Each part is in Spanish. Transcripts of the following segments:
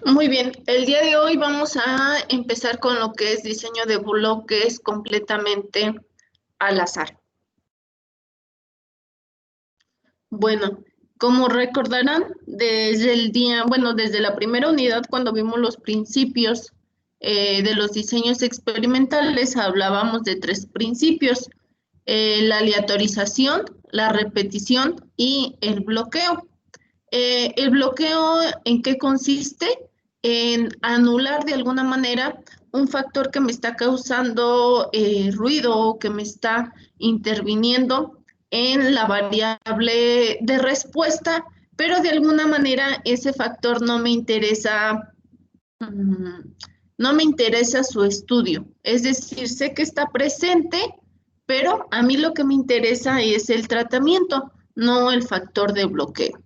Muy bien, el día de hoy vamos a empezar con lo que es diseño de bloques completamente al azar. Bueno, como recordarán, desde la primera unidad, cuando vimos los principios de los diseños experimentales, hablábamos de tres principios: la aleatorización, la repetición y el bloqueo. ¿El bloqueo en qué consiste? En anular de alguna manera un factor que me está causando ruido o que me está interviniendo en la variable de respuesta, pero de alguna manera ese factor no me interesa, no me interesa su estudio. Es decir, sé que está presente, pero a mí lo que me interesa es el tratamiento, no el factor de bloqueo.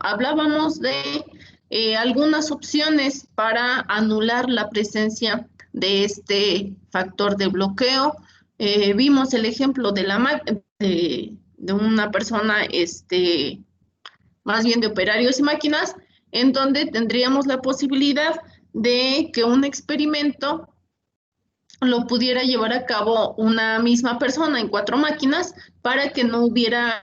Hablábamos de algunas opciones para anular la presencia de este factor de bloqueo. Vimos el ejemplo de una persona, más bien de operarios y máquinas, en donde tendríamos la posibilidad de que un experimento lo pudiera llevar a cabo una misma persona en 4 máquinas para que no hubiera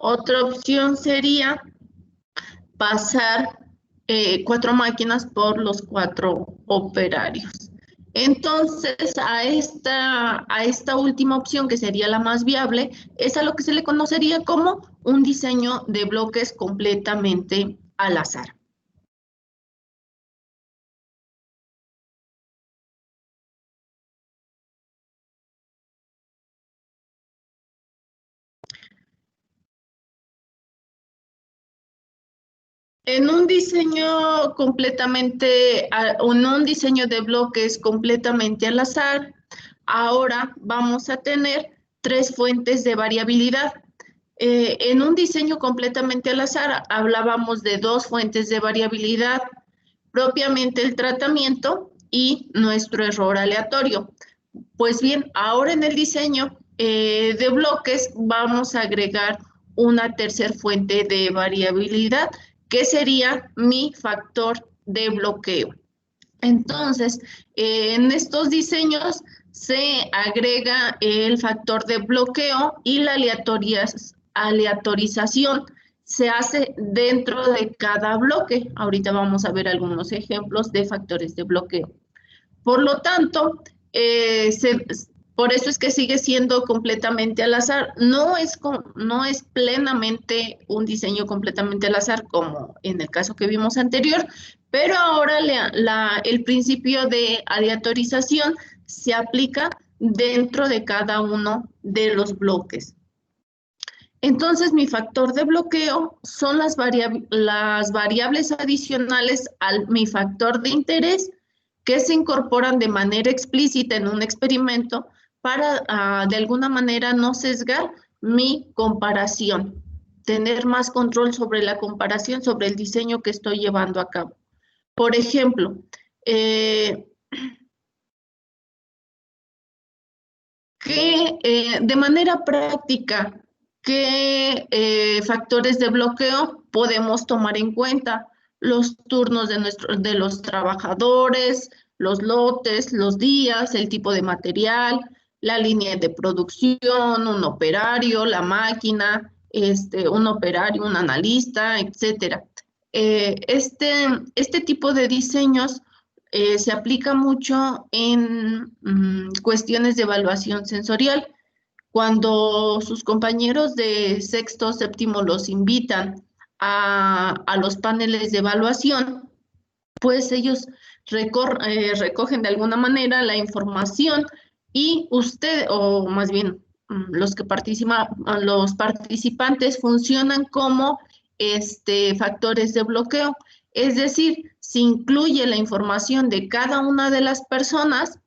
otra opción sería pasar 4 máquinas por los 4 operarios. Entonces, a esta última opción, que sería la más viable, es a lo que se le conocería como un diseño de bloques completamente al azar. En un diseño en un diseño de bloques completamente al azar, ahora vamos a tener 3 fuentes de variabilidad. En un diseño completamente al azar hablábamos de 2 fuentes de variabilidad, propiamente el tratamiento y nuestro error aleatorio. Pues bien, ahora en el diseño de bloques vamos a agregar una tercera fuente de variabilidad, que sería mi factor de bloqueo. Entonces, en estos diseños se agrega el factor de bloqueo y la aleatorización se hace dentro de cada bloque. Ahorita vamos a ver algunos ejemplos de factores de bloqueo. Por lo tanto, por eso es que sigue siendo completamente al azar. No es plenamente un diseño completamente al azar como en el caso que vimos anterior, pero ahora el principio de aleatorización se aplica dentro de cada uno de los bloques. Entonces, mi factor de bloqueo son las variables adicionales a mi factor de interés, que se incorporan de manera explícita en un experimento para, de alguna manera, no sesgar mi comparación, tener más control sobre la comparación, sobre el diseño que estoy llevando a cabo. Por ejemplo, de manera práctica, ¿qué factores de bloqueo podemos tomar en cuenta? Los turnos de los trabajadores, los lotes, los días, el tipo de material, la línea de producción, un operario, la máquina, un operario, un analista, etcétera. Este tipo de diseños se aplica mucho en cuestiones de evaluación sensorial. Cuando sus compañeros de sexto, séptimo los invitan a los paneles de evaluación, pues ellos recogen de alguna manera la información y o más bien los participantes funcionan como factores de bloqueo. Es decir, se incluye la información de cada una de las personas,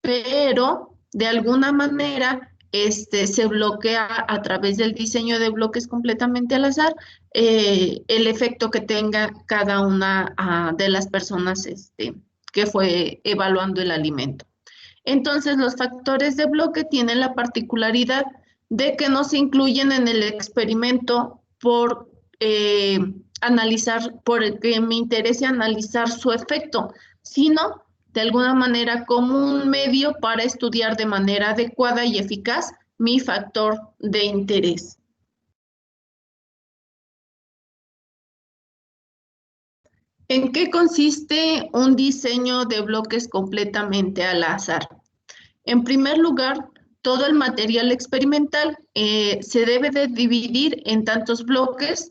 pero de alguna manera se bloquea a través del diseño de bloques completamente al azar el efecto que tenga cada una de las personas que fue evaluando el alimento. Entonces, los factores de bloque tienen la particularidad de que no se incluyen en el experimento por analizar, por el que me interese analizar su efecto, sino de alguna manera como un medio para estudiar de manera adecuada y eficaz mi factor de interés. ¿En qué consiste un diseño de bloques completamente al azar? En primer lugar, todo el material experimental se debe de dividir en tantos bloques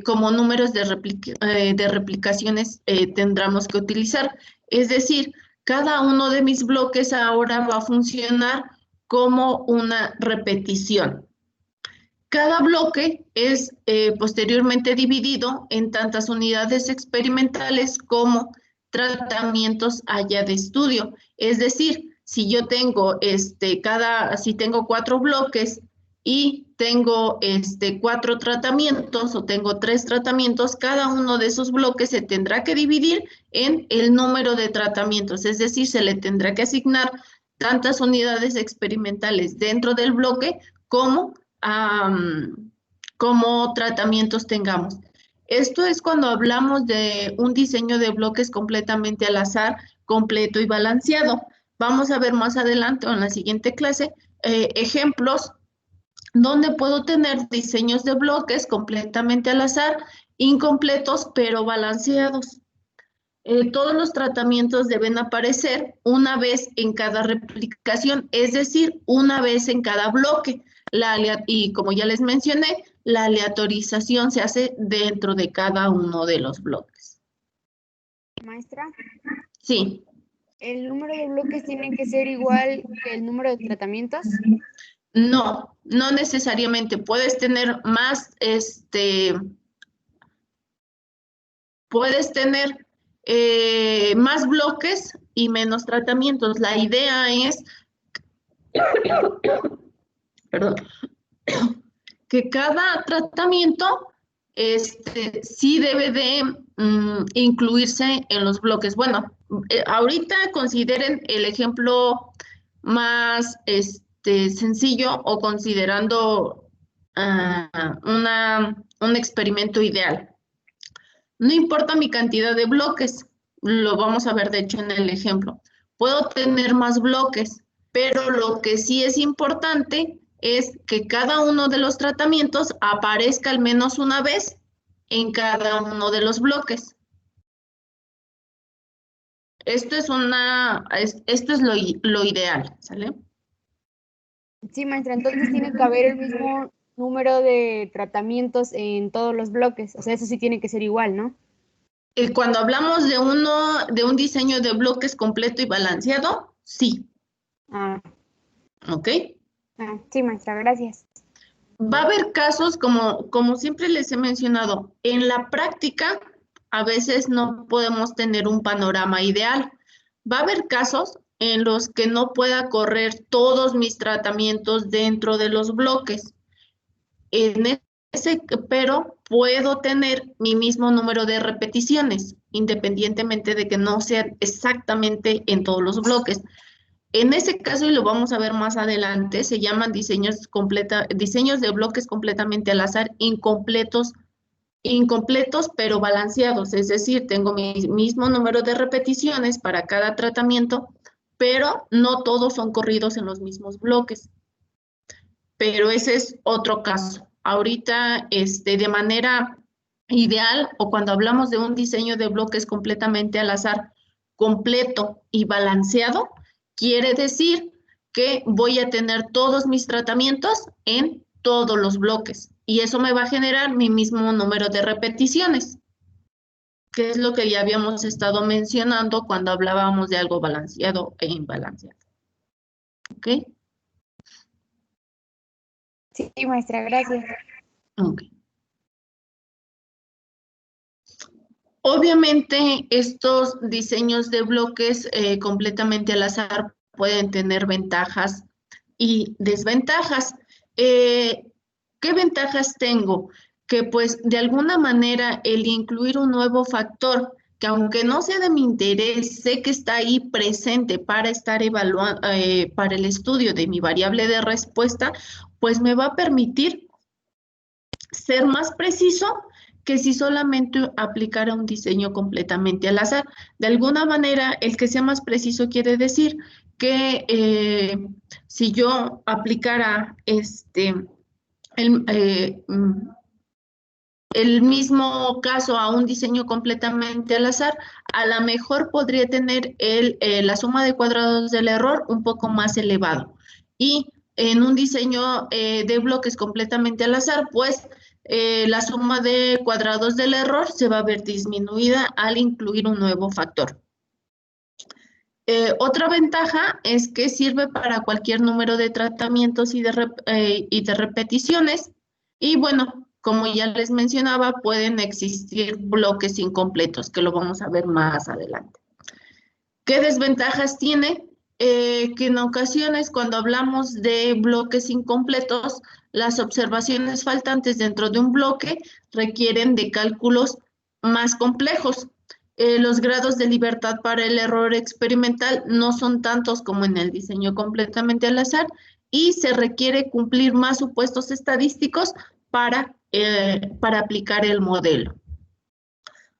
como números de replicaciones tendremos que utilizar. Es decir, cada uno de mis bloques ahora va a funcionar como una repetición. Cada bloque es posteriormente dividido en tantas unidades experimentales como tratamientos haya de estudio. Es decir, si yo tengo si tengo 4 bloques y tengo 4 tratamientos o tengo 3 tratamientos, cada uno de esos bloques se tendrá que dividir en el número de tratamientos, es decir, se le tendrá que asignar tantas unidades experimentales dentro del bloque como tratamientos tengamos. Esto es cuando hablamos de un diseño de bloques completamente al azar, completo y balanceado. Vamos a ver más adelante o en la siguiente clase ejemplos donde puedo tener diseños de bloques completamente al azar, incompletos pero balanceados. Todos los tratamientos deben aparecer una vez en cada replicación, es decir, una vez en cada bloque. Y como ya les mencioné, la aleatorización se hace dentro de cada uno de los bloques. Maestra. Sí. ¿El número de bloques tiene que ser igual que el número de tratamientos? No, no necesariamente. Puedes tener más, puedes tener más bloques y menos tratamientos. La idea es, perdón, que cada tratamiento sí debe de incluirse en los bloques. Bueno, ahorita consideren el ejemplo más sencillo o considerando un experimento ideal. No importa mi cantidad de bloques, lo vamos a ver de hecho en el ejemplo. Puedo tener más bloques, pero lo que sí es importante es que cada uno de los tratamientos aparezca al menos una vez en cada uno de los bloques. Esto es lo ideal, ¿sale? Sí, maestra, entonces tiene que haber el mismo número de tratamientos en todos los bloques. O sea, eso sí tiene que ser igual, ¿no? Cuando hablamos de un diseño de bloques completo y balanceado, sí. Ah. ¿Ok? Sí, maestra, gracias. Va a haber casos, como siempre les he mencionado, en la práctica a veces no podemos tener un panorama ideal. Va a haber casos en los que no pueda correr todos mis tratamientos dentro de los bloques. Pero puedo tener mi mismo número de repeticiones, independientemente de que no sean exactamente en todos los bloques. En ese caso, y lo vamos a ver más adelante, se llaman diseños de bloques completamente al azar, incompletos pero balanceados. Es decir, tengo mi mismo número de repeticiones para cada tratamiento, pero no todos son corridos en los mismos bloques. Pero ese es otro caso. Ahorita, de manera ideal, o cuando hablamos de un diseño de bloques completamente al azar, completo y balanceado, quiere decir que voy a tener todos mis tratamientos en todos los bloques y eso me va a generar mi mismo número de repeticiones, que es lo que ya habíamos estado mencionando cuando hablábamos de algo balanceado e imbalanceado. ¿Ok? Sí, maestra, gracias. Ok. Obviamente, estos diseños de bloques completamente al azar pueden tener ventajas y desventajas. ¿Qué ventajas tengo? Que pues de alguna manera el incluir un nuevo factor, que aunque no sea de mi interés, sé que está ahí presente para estar evaluando, para el estudio de mi variable de respuesta, pues me va a permitir ser más preciso que si solamente aplicara un diseño completamente al azar. De alguna manera, el que sea más preciso quiere decir que si yo aplicara el, eh, mm, el mismo caso a un diseño completamente al azar, a lo mejor podría tener la suma de cuadrados del error un poco más elevado. Y en un diseño de bloques completamente al azar, pues la suma de cuadrados del error se va a ver disminuida al incluir un nuevo factor. Otra ventaja es que sirve para cualquier número de tratamientos y de repeticiones. Y bueno, como ya les mencionaba, pueden existir bloques incompletos, que lo vamos a ver más adelante. ¿Qué desventajas tiene? Que en ocasiones cuando hablamos de bloques incompletos, las observaciones faltantes dentro de un bloque requieren de cálculos más complejos. Los grados de libertad para el error experimental no son tantos como en el diseño completamente al azar y se requiere cumplir más supuestos estadísticos para aplicar el modelo.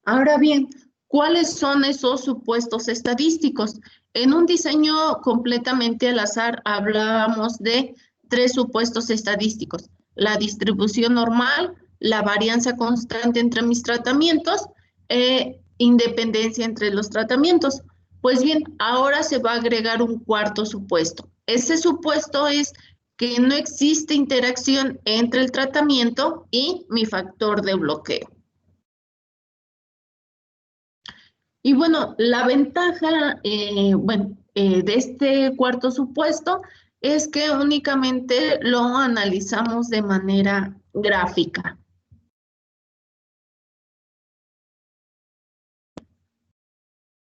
Ahora bien, ¿cuáles son esos supuestos estadísticos? En un diseño completamente al azar hablábamos de 3 supuestos estadísticos: la distribución normal, la varianza constante entre mis tratamientos, independencia entre los tratamientos. Pues bien, ahora se va a agregar un cuarto supuesto. Ese supuesto es que no existe interacción entre el tratamiento y mi factor de bloqueo. Y bueno, la ventaja de este cuarto supuesto es que únicamente lo analizamos de manera gráfica.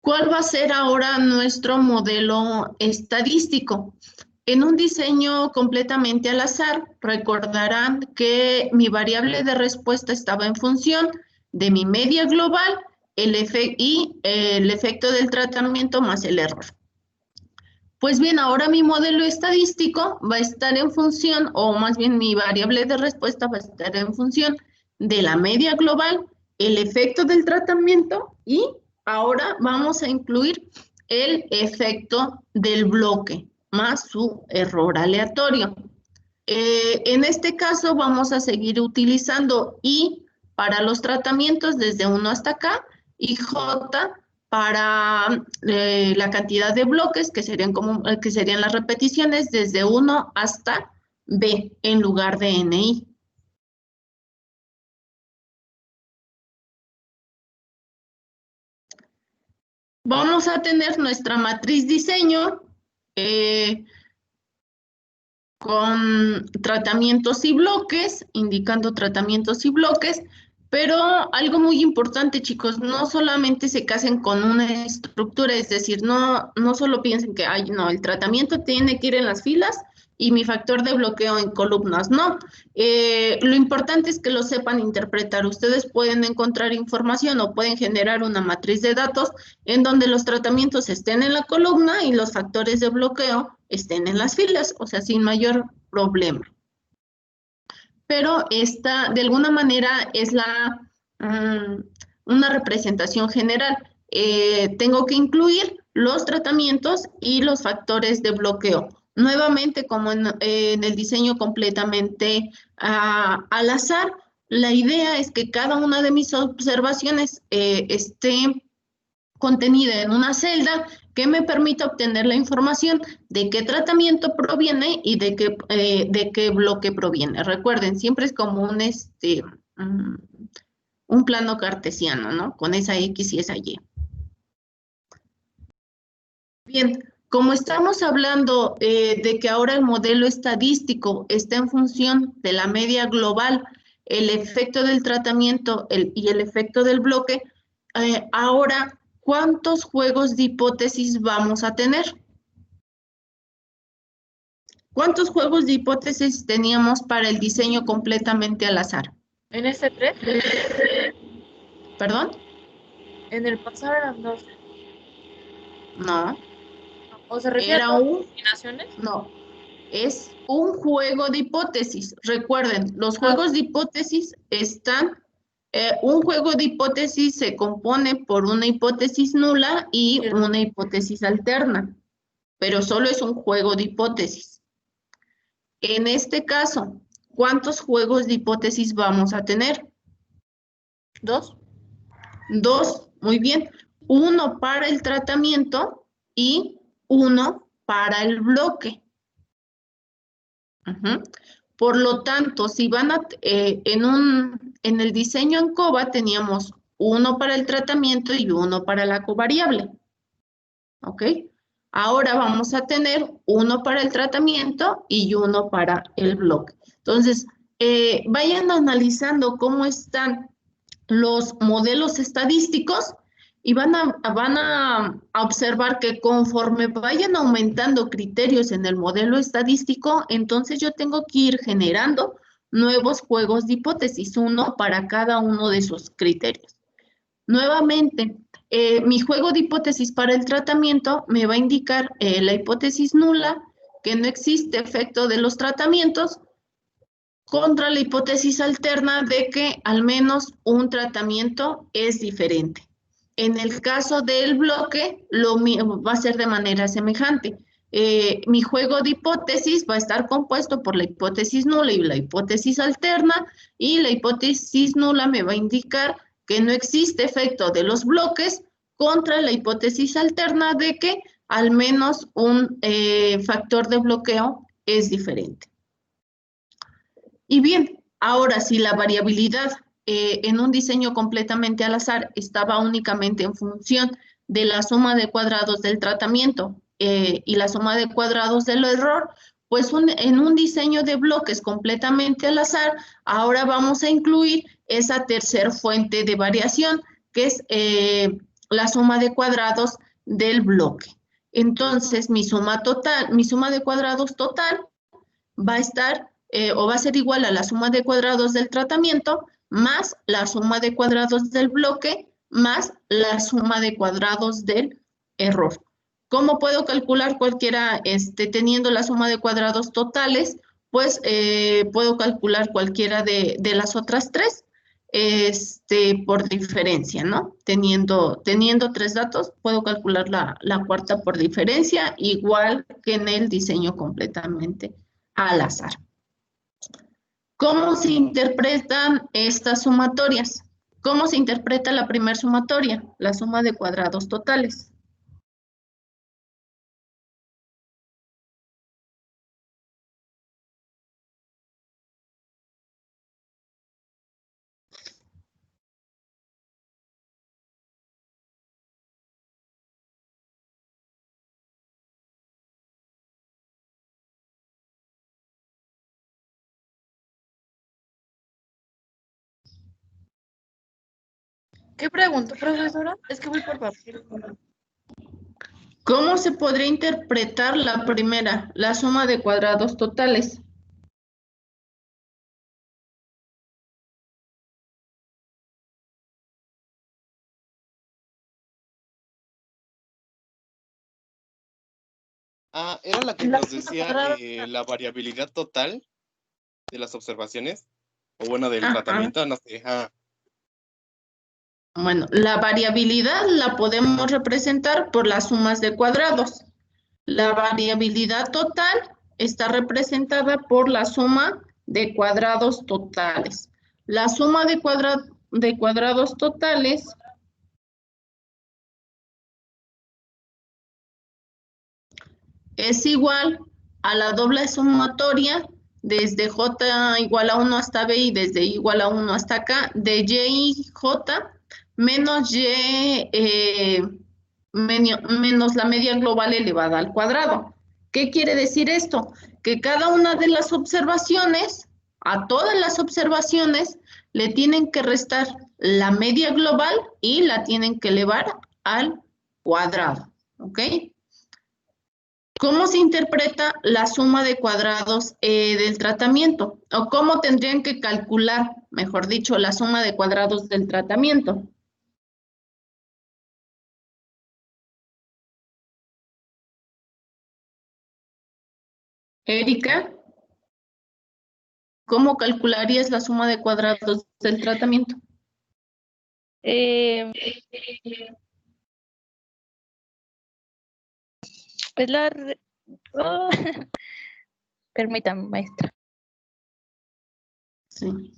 ¿Cuál va a ser ahora nuestro modelo estadístico? En un diseño completamente al azar, recordarán que mi variable de respuesta estaba en función de mi media global el efecto del tratamiento más el error. Pues bien, ahora mi modelo estadístico va a estar en función, o más bien mi variable de respuesta va a estar en función de la media global, el efecto del tratamiento y ahora vamos a incluir el efecto del bloque más su error aleatorio. En este caso vamos a seguir utilizando I para los tratamientos desde 1 hasta acá y J para la cantidad de bloques que serían las repeticiones desde 1 hasta B en lugar de NI. Vamos a tener nuestra matriz diseño con tratamientos y bloques, indicando tratamientos y bloques, pero algo muy importante, chicos, no solamente se casen con una estructura, es decir, no solo piensen que, ay, no, el tratamiento tiene que ir en las filas y mi factor de bloqueo en columnas, no. Lo importante es que lo sepan interpretar. Ustedes pueden encontrar información o pueden generar una matriz de datos en donde los tratamientos estén en la columna y los factores de bloqueo estén en las filas, o sea, sin mayor problema. Pero esta, de alguna manera, es una representación general. Tengo que incluir los tratamientos y los factores de bloqueo. Nuevamente, como en el diseño completamente al azar, la idea es que cada una de mis observaciones esté contenida en una celda que me permita obtener la información de qué tratamiento proviene y de qué bloque proviene. Recuerden, siempre es como un plano cartesiano, ¿no? Con esa X y esa Y. Bien, como estamos hablando de que ahora el modelo estadístico está en función de la media global, el efecto del tratamiento y el efecto del bloque, ahora, ¿cuántos juegos de hipótesis vamos a tener? ¿Cuántos juegos de hipótesis teníamos para el diseño completamente al azar? En este 3, ¿Perdón? en el pasado eran 2. No. ¿O se refiere a Era todas un... las combinaciones? No. Es un juego de hipótesis. Recuerden, los juegos de hipótesis están... un juego de hipótesis se compone por una hipótesis nula y una hipótesis alterna, pero solo es un juego de hipótesis. En este caso, ¿cuántos juegos de hipótesis vamos a tener? 2. 2, muy bien. 1 para el tratamiento y 1 para el bloque. Por lo tanto, si van a, en el diseño en COBA teníamos 1 para el tratamiento y 1 para la covariable. ¿Ok? Ahora vamos a tener 1 para el tratamiento y 1 para el bloque. Entonces, vayan analizando cómo están los modelos estadísticos y van a observar que conforme vayan aumentando criterios en el modelo estadístico, entonces yo tengo que ir generando nuevos juegos de hipótesis, uno para cada uno de esos criterios. Nuevamente, mi juego de hipótesis para el tratamiento me va a indicar la hipótesis nula, que no existe efecto de los tratamientos, contra la hipótesis alterna de que al menos un tratamiento es diferente. En el caso del bloque, lo va a ser de manera semejante. Mi juego de hipótesis va a estar compuesto por la hipótesis nula y la hipótesis alterna, y la hipótesis nula me va a indicar que no existe efecto de los bloques contra la hipótesis alterna de que al menos un factor de bloqueo es diferente. Y bien, ahora si la variabilidad en un diseño completamente al azar estaba únicamente en función de la suma de cuadrados del tratamiento y la suma de cuadrados del error, pues en un diseño de bloques completamente al azar, ahora vamos a incluir esa tercera fuente de variación, que es la suma de cuadrados del bloque. Entonces, mi suma de cuadrados total va a estar o va a ser igual a la suma de cuadrados del tratamiento más la suma de cuadrados del bloque más la suma de cuadrados del error. ¿Cómo puedo calcular cualquiera teniendo la suma de cuadrados totales? Pues puedo calcular cualquiera de las otras tres por diferencia, ¿no? Teniendo 3 datos, puedo calcular la cuarta por diferencia, igual que en el diseño completamente al azar. ¿Cómo se interpretan estas sumatorias? ¿Cómo se interpreta la primera sumatoria? La suma de cuadrados totales. ¿Qué pregunto, profesora? Es que voy por papel. ¿Cómo se podría interpretar la primera, la suma de cuadrados totales? Era la que La nos suma decía cuadrada. la variabilidad total de las observaciones, o bueno, del Ajá. tratamiento, no sé. Bueno, la variabilidad la podemos representar por las sumas de cuadrados. La variabilidad total está representada por la suma de cuadrados totales. La suma de cuadrados totales es igual a la doble sumatoria desde J igual a 1 hasta B y desde I igual a 1 hasta K de Y y J menos Y menos la media global elevada al cuadrado. ¿Qué quiere decir esto? Que cada una de las observaciones, a todas las observaciones, le tienen que restar la media global y la tienen que elevar al cuadrado. ¿Ok? ¿Cómo se interpreta la suma de cuadrados del tratamiento? ¿O cómo tendrían que calcular, mejor dicho, la suma de cuadrados del tratamiento? Erika, ¿cómo calcularías la suma de cuadrados del tratamiento? Pues permítame, maestra. Sí.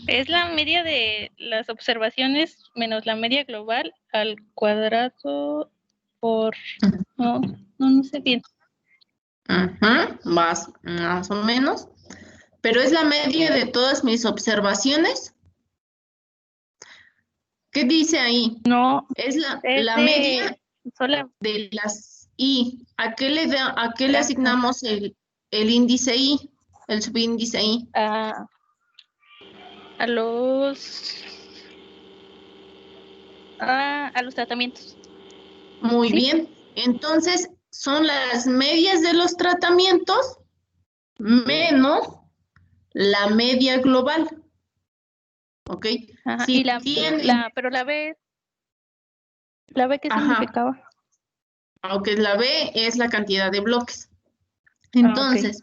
Es la media de las observaciones menos la media global al cuadrado por... No sé bien. Más o menos. Pero es la media de todas mis observaciones. ¿Qué dice ahí? No, Es la de media sola. de las I. ¿A qué le asignamos el índice I? El subíndice I. A los tratamientos. Muy ¿Sí? bien. Entonces, son las medias de los tratamientos menos la media global. ¿Ok? Ajá. Si Y pero la B ¿qué significaba? Aunque la B es la cantidad de bloques. Okay. Entonces,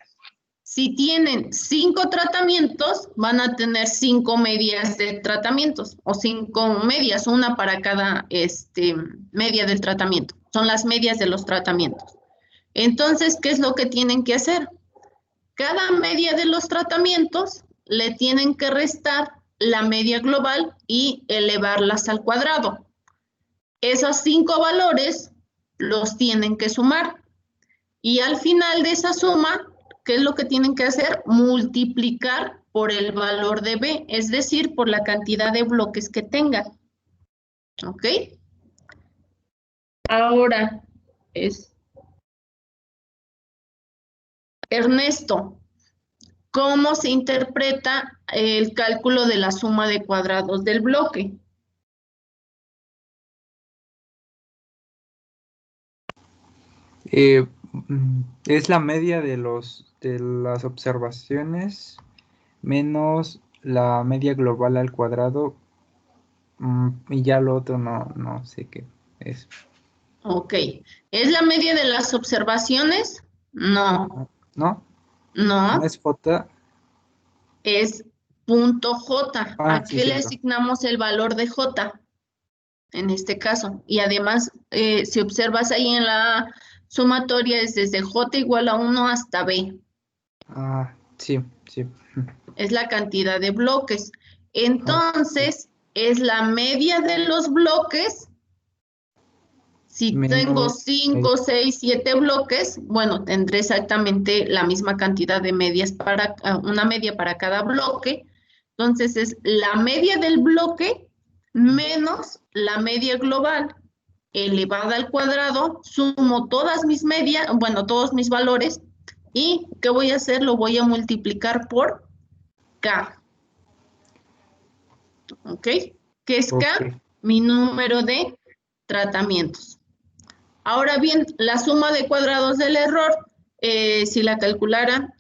si tienen 5 tratamientos, van a tener 5 medias de tratamientos o 5 medias, una para cada media del tratamiento. Son las medias de los tratamientos. Entonces, ¿qué es lo que tienen que hacer? Cada media de los tratamientos le tienen que restar la media global y elevarlas al cuadrado. Esos 5 valores los tienen que sumar. Y al final de esa suma, ¿qué es lo que tienen que hacer? Multiplicar por el valor de B, es decir, por la cantidad de bloques que tenga. ¿Ok? Ahora Ernesto, ¿cómo se interpreta el cálculo de la suma de cuadrados del bloque? Es la media de las observaciones menos la media global al cuadrado, y ya lo otro no sé qué es. Ok. ¿Es la media de las observaciones? No. ¿No? No. ¿No es J? Es punto J. ¿A Sí, qué le cierto. asignamos el valor de J? En este caso. Y además, si observas ahí en la sumatoria, es desde J igual a 1 hasta B. Sí. Es la cantidad de bloques. Entonces, es la media de los bloques. Si tengo 5, 6, 7 bloques, bueno, tendré exactamente la misma cantidad de medias una media para cada bloque. Entonces, es la media del bloque menos la media global elevada al cuadrado, sumo todas mis medias, bueno, todos mis valores, y ¿qué voy a hacer? Lo voy a multiplicar por K. ¿Ok? ¿Qué es K? Okay. Mi número de tratamientos. Ahora bien, la suma de cuadrados del error, si la calculara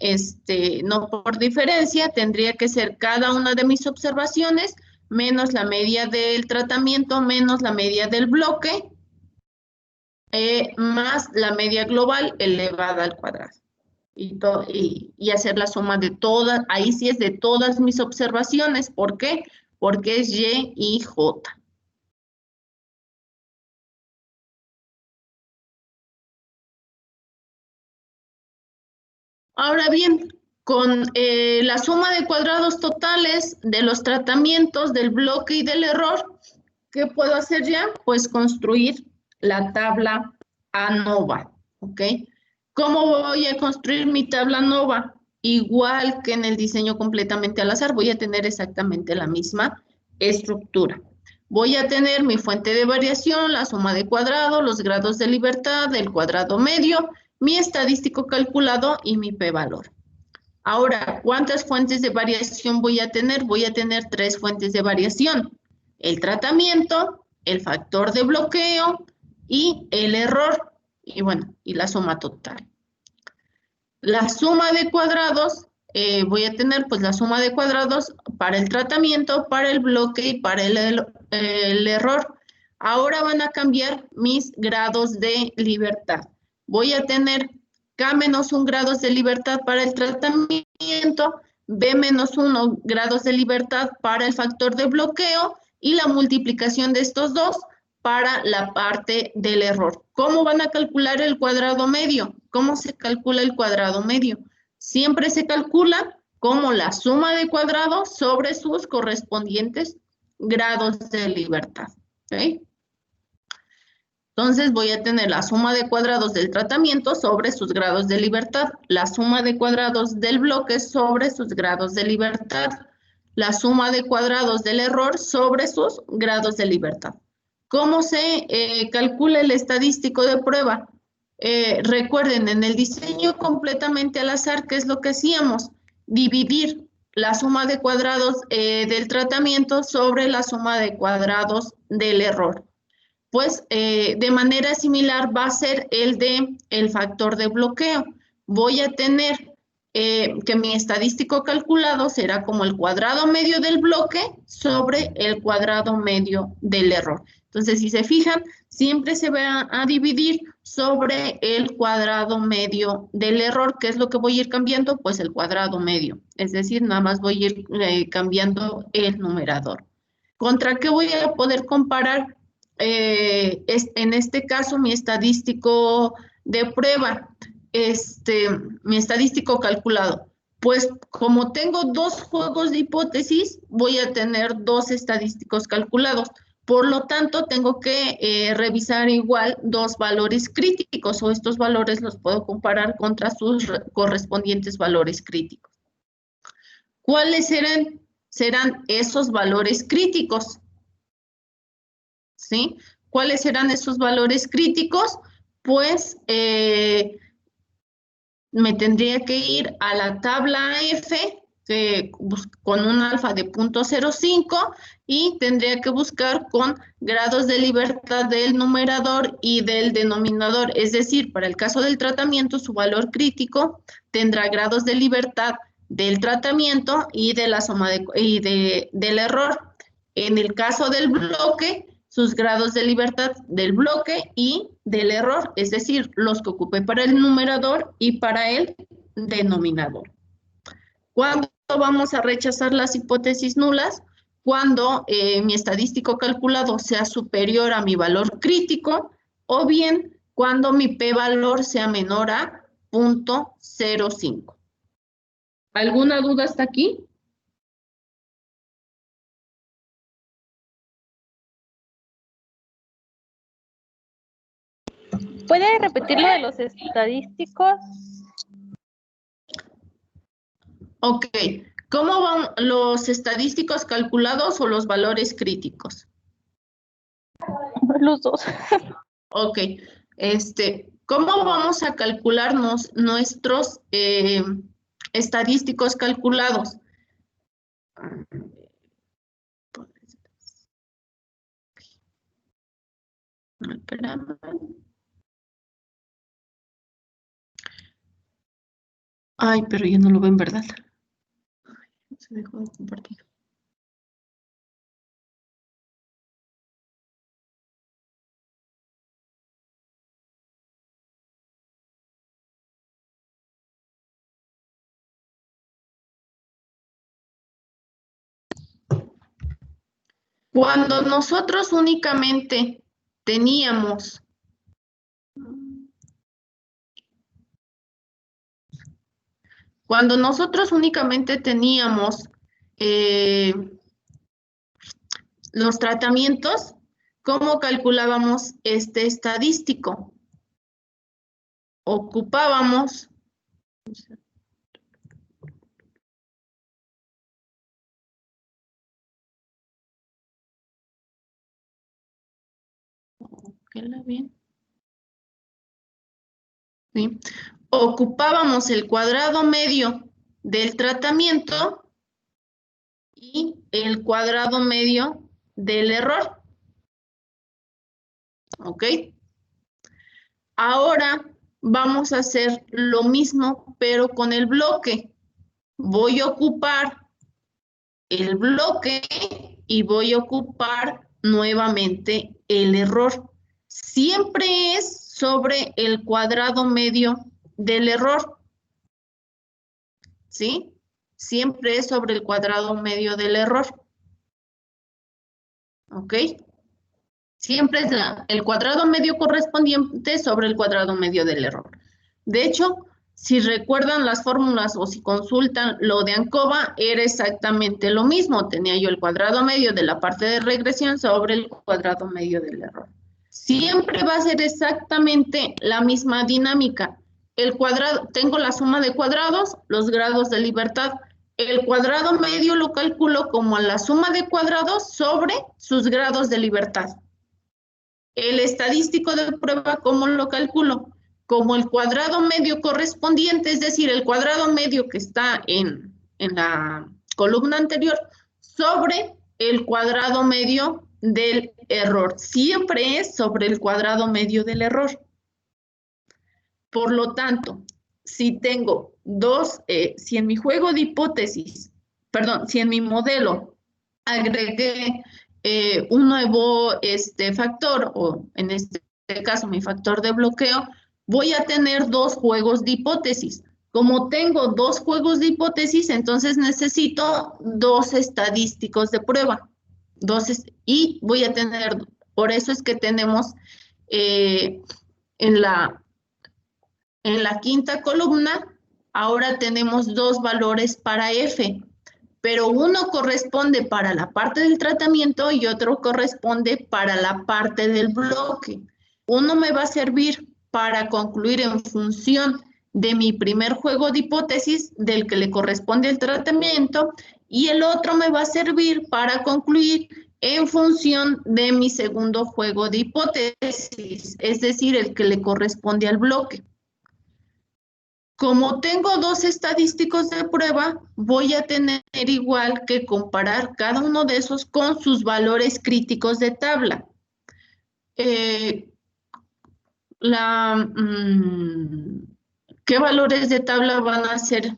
no por diferencia, tendría que ser cada una de mis observaciones menos la media del tratamiento menos la media del bloque más la media global elevada al cuadrado. Y hacer la suma de todas, ahí sí es de todas mis observaciones. ¿Por qué? Porque es Y y J. Ahora bien, con la suma de cuadrados totales de los tratamientos del bloque y del error, ¿qué puedo hacer ya? Pues construir la tabla ANOVA, ¿ok? ¿Cómo voy a construir mi tabla ANOVA? Igual que en el diseño completamente al azar, voy a tener exactamente la misma estructura. Voy a tener mi fuente de variación, la suma de cuadrados, los grados de libertad, el cuadrado medio mi estadístico calculado y mi p-valor. Ahora, ¿cuántas fuentes de variación voy a tener? Voy a tener 3 fuentes de variación. El tratamiento, el factor de bloqueo y el error. Y bueno, y la suma total. La suma de cuadrados, voy a tener pues la suma de cuadrados para el tratamiento, para el bloque y para el error. Ahora van a cambiar mis grados de libertad. Voy a tener K-1 grados de libertad para el tratamiento, B-1 grados de libertad para el factor de bloqueo y la multiplicación de estos dos para la parte del error. ¿Cómo van a calcular el cuadrado medio? ¿Cómo se calcula el cuadrado medio? Siempre se calcula como la suma de cuadrados sobre sus correspondientes grados de libertad. ¿Okay? Entonces voy a tener la suma de cuadrados del tratamiento sobre sus grados de libertad, la suma de cuadrados del bloque sobre sus grados de libertad, la suma de cuadrados del error sobre sus grados de libertad. ¿Cómo se calcula el estadístico de prueba? Recuerden, en el diseño completamente al azar, ¿qué es lo que hacíamos? Dividir la suma de cuadrados del tratamiento sobre la suma de cuadrados del error. Pues de manera similar va a ser el factor de bloqueo. Voy a tener que mi estadístico calculado será como el cuadrado medio del bloque sobre el cuadrado medio del error. Entonces, si se fijan, siempre se va a dividir sobre el cuadrado medio del error. ¿Qué es lo que voy a ir cambiando? Pues el cuadrado medio. Es decir, nada más voy a ir cambiando el numerador. ¿Contra qué voy a poder comparar? En este caso, mi estadístico de prueba, mi estadístico calculado. Pues como tengo 2 juegos de hipótesis, voy a tener 2 estadísticos calculados. Por lo tanto, tengo que revisar igual 2 valores críticos, o estos valores los puedo comparar contra sus correspondientes valores críticos. ¿Cuáles serán esos valores críticos? ¿Sí? ¿Cuáles serán esos valores críticos? Pues me tendría que ir a la tabla F con un alfa de 0.05 y tendría que buscar con grados de libertad del numerador y del denominador. Es decir, para el caso del tratamiento, su valor crítico tendrá grados de libertad del tratamiento y de la suma del error. En el caso del bloque, sus grados de libertad del bloque y del error, es decir, los que ocupé para el numerador y para el denominador. ¿Cuándo vamos a rechazar las hipótesis nulas? Cuando mi estadístico calculado sea superior a mi valor crítico, o bien cuando mi p-valor sea menor a 0.05. ¿Alguna duda hasta aquí? ¿Puede repetir lo de los estadísticos? Ok. ¿Cómo van los estadísticos calculados o los valores críticos? Los dos. Ok. ¿Cómo vamos a calcular nuestros estadísticos calculados? Espérame. Ay, pero yo no lo veo en verdad. Se dejó de compartir. Cuando nosotros únicamente teníamos los tratamientos, ¿cómo calculábamos este estadístico? Ocupábamos bien. ¿sí? Ocupábamos el cuadrado medio del tratamiento y el cuadrado medio del error. ¿Ok? Ahora vamos a hacer lo mismo, pero con el bloque. Voy a ocupar el bloque y voy a ocupar nuevamente el error. Siempre es sobre el cuadrado medio del error. ¿Sí? Siempre es sobre el cuadrado medio del error. ¿Ok? Siempre es el cuadrado medio correspondiente sobre el cuadrado medio del error. De hecho, si recuerdan las fórmulas o si consultan lo de ANCOVA, era exactamente lo mismo. Tenía yo el cuadrado medio de la parte de regresión sobre el cuadrado medio del error. Siempre va a ser exactamente la misma dinámica. El cuadrado, tengo la suma de cuadrados, los grados de libertad. El cuadrado medio lo calculo como la suma de cuadrados sobre sus grados de libertad. El estadístico de prueba, ¿cómo lo calculo? Como el cuadrado medio correspondiente, es decir, el cuadrado medio que está en la columna anterior, sobre el cuadrado medio del error. Siempre es sobre el cuadrado medio del error. Por lo tanto, si tengo si en mi juego de hipótesis, perdón, si en mi modelo agregué un nuevo factor, o en este caso mi factor de bloqueo, voy a tener dos juegos de hipótesis. Como tengo dos juegos de hipótesis, entonces necesito dos estadísticos de prueba. Y voy a tener, por eso es que tenemos en la quinta columna, ahora tenemos dos valores para F, pero uno corresponde para la parte del tratamiento y otro corresponde para la parte del bloque. Uno me va a servir para concluir en función de mi primer juego de hipótesis, del que le corresponde el tratamiento, y el otro me va a servir para concluir en función de mi segundo juego de hipótesis, es decir, el que le corresponde al bloque. Como tengo dos estadísticos de prueba, voy a tener igual que comparar cada uno de esos con sus valores críticos de tabla. ¿Qué valores de tabla van a ser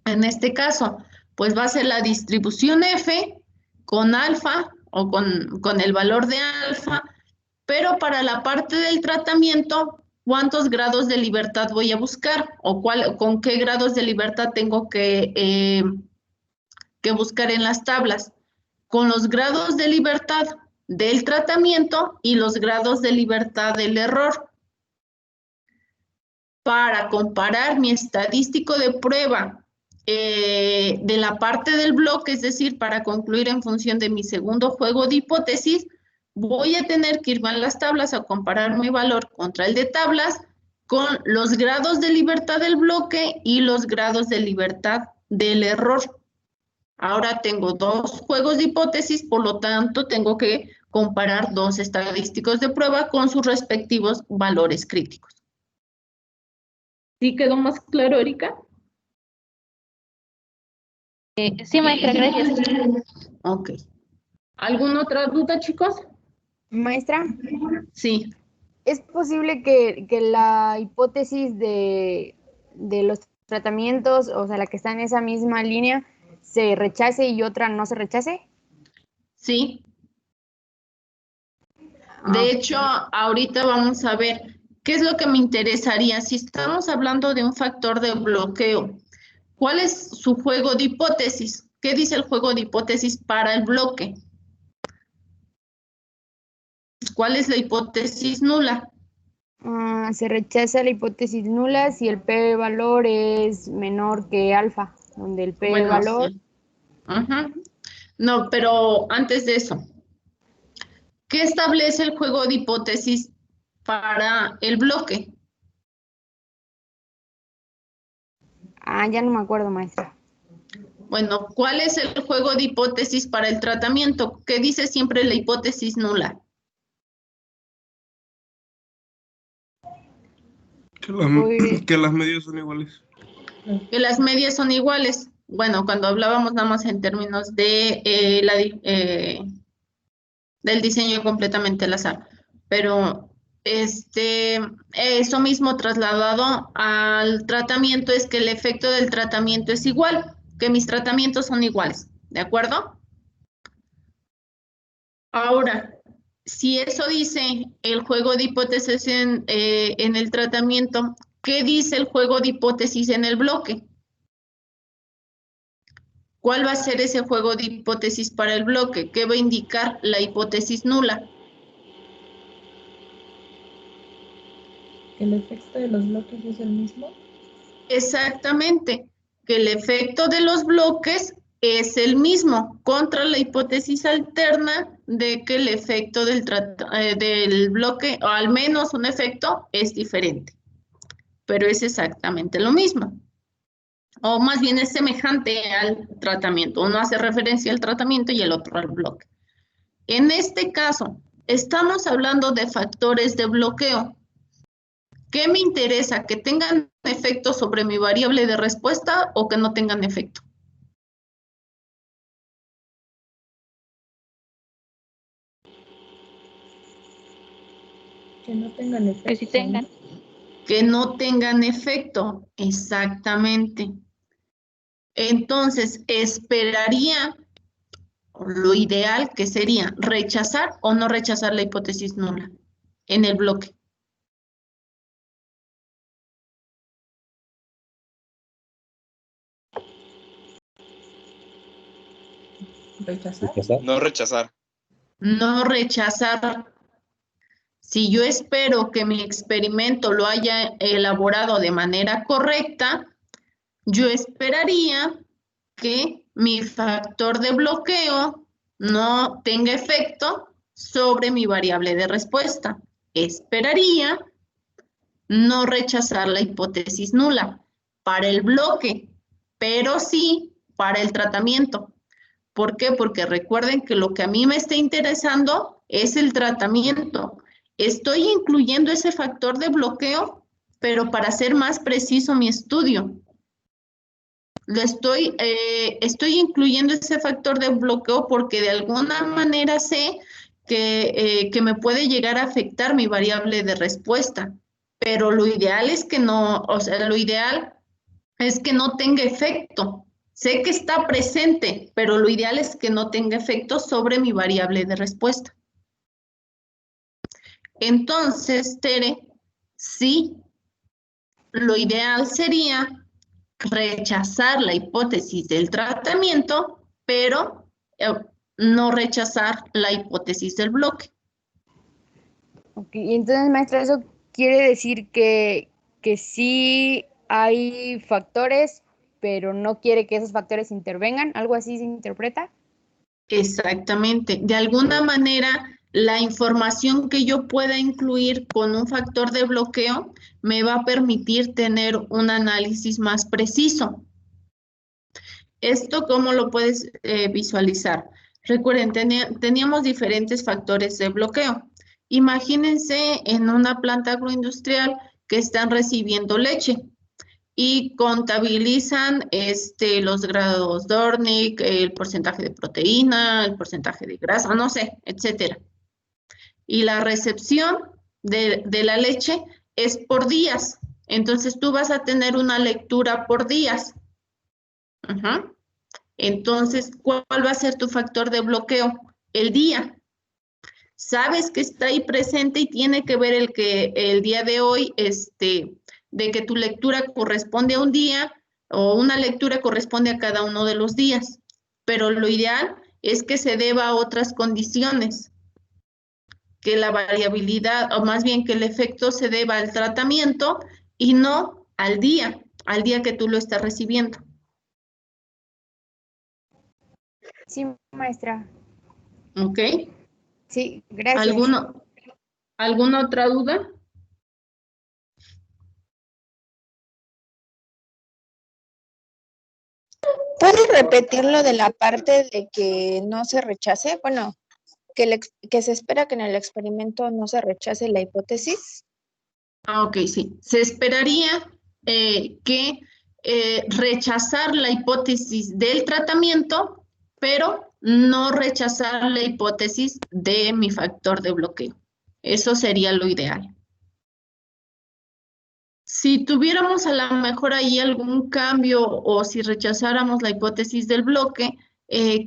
en este caso? Pues va a ser la distribución F con alfa o con el valor de alfa, pero para la parte del tratamiento, ¿cuántos grados de libertad voy a buscar? ¿O con qué grados de libertad tengo que buscar en las tablas? Con los grados de libertad del tratamiento y los grados de libertad del error. Para comparar mi estadístico de prueba de la parte del bloque, es decir, para concluir en función de mi segundo juego de hipótesis, voy a tener que ir a las tablas a comparar mi valor contra el de tablas con los grados de libertad del bloque y los grados de libertad del error. Ahora tengo dos juegos de hipótesis, por lo tanto tengo que comparar dos estadísticos de prueba con sus respectivos valores críticos. ¿Sí quedó más claro, Erika? Sí, maestra, gracias. Ok. ¿Alguna otra duda, chicos? Maestra, Sí. ¿es posible que la hipótesis de los tratamientos, o sea, la que está en esa misma línea, se rechace y otra no se rechace? Sí. De hecho, ahorita vamos a ver qué es lo que me interesaría. Si estamos hablando de un factor de bloqueo, ¿cuál es su juego de hipótesis? ¿Qué dice el juego de hipótesis para el bloque? ¿Cuál es la hipótesis nula? Se rechaza la hipótesis nula si el p-valor es menor que alfa, donde el p-valor... Sí. No, pero antes de eso, ¿qué establece el juego de hipótesis para el bloque? Ya no me acuerdo, maestra. Bueno, ¿cuál es el juego de hipótesis para el tratamiento? ¿Qué dice siempre la hipótesis nula? Que las medias son iguales. Que las medias son iguales. Bueno, cuando hablábamos nada más en términos de del diseño completamente al azar. Pero eso mismo trasladado al tratamiento es que el efecto del tratamiento es igual, que mis tratamientos son iguales, ¿de acuerdo? Ahora, si eso dice el juego de hipótesis en el tratamiento, ¿qué dice el juego de hipótesis en el bloque? ¿Cuál va a ser ese juego de hipótesis para el bloque? ¿Qué va a indicar la hipótesis nula? ¿El efecto de los bloques es el mismo? Exactamente, que el efecto de los bloques es el mismo contra la hipótesis alterna de que el efecto del bloque, o al menos un efecto, es diferente. Pero es exactamente lo mismo. O más bien es semejante al tratamiento. Uno hace referencia al tratamiento y el otro al bloque. En este caso, estamos hablando de factores de bloqueo. ¿Qué me interesa? ¿Que tengan efecto sobre mi variable de respuesta o que no tengan efecto? Que no tengan efecto. Que sí tengan. Que no tengan efecto, exactamente. Entonces, esperaría, lo ideal que sería rechazar o no rechazar la hipótesis nula en el bloque. ¿Rechazar? No rechazar. No rechazar. Si yo espero que mi experimento lo haya elaborado de manera correcta, yo esperaría que mi factor de bloqueo no tenga efecto sobre mi variable de respuesta. Esperaría no rechazar la hipótesis nula para el bloque, pero sí para el tratamiento. ¿Por qué? Porque recuerden que lo que a mí me está interesando es el tratamiento. Estoy incluyendo ese factor de bloqueo, pero para hacer más preciso mi estudio. Estoy incluyendo ese factor de bloqueo porque de alguna manera sé que me puede llegar a afectar mi variable de respuesta. Pero lo ideal es que no, o sea, lo ideal es que no tenga efecto. Sé que está presente, pero lo ideal es que no tenga efecto sobre mi variable de respuesta. Entonces, Tere, sí, lo ideal sería rechazar la hipótesis del tratamiento, pero no rechazar la hipótesis del bloque. Ok, y entonces, maestra, eso quiere decir que sí hay factores, pero no quiere que esos factores intervengan, ¿algo así se interpreta? Exactamente. De alguna manera, la información que yo pueda incluir con un factor de bloqueo me va a permitir tener un análisis más preciso. ¿Esto cómo lo puedes visualizar? Recuerden, teníamos diferentes factores de bloqueo. Imagínense en una planta agroindustrial que están recibiendo leche y contabilizan los grados Dornick, el porcentaje de proteína, el porcentaje de grasa, no sé, etcétera. Y la recepción de la leche es por días. Entonces tú vas a tener una lectura por días. Ajá. Entonces, ¿cuál va a ser tu factor de bloqueo? El día. Sabes que está ahí presente y tiene que ver el día de hoy, de que tu lectura corresponde a un día o una lectura corresponde a cada uno de los días. Pero lo ideal es que se deba a otras condiciones, que la variabilidad, o más bien que el efecto se deba al tratamiento y no al día que tú lo estás recibiendo. Sí, maestra. ¿Ok? Sí, gracias. ¿Alguna otra duda? ¿Puedes repetir lo de la parte de que no se rechace? Bueno, que se espera que en el experimento no se rechace la hipótesis. Ok, sí. Se esperaría que rechazar la hipótesis del tratamiento, pero no rechazar la hipótesis de mi factor de bloqueo. Eso sería lo ideal. Si tuviéramos a lo mejor ahí algún cambio o si rechazáramos la hipótesis del bloque,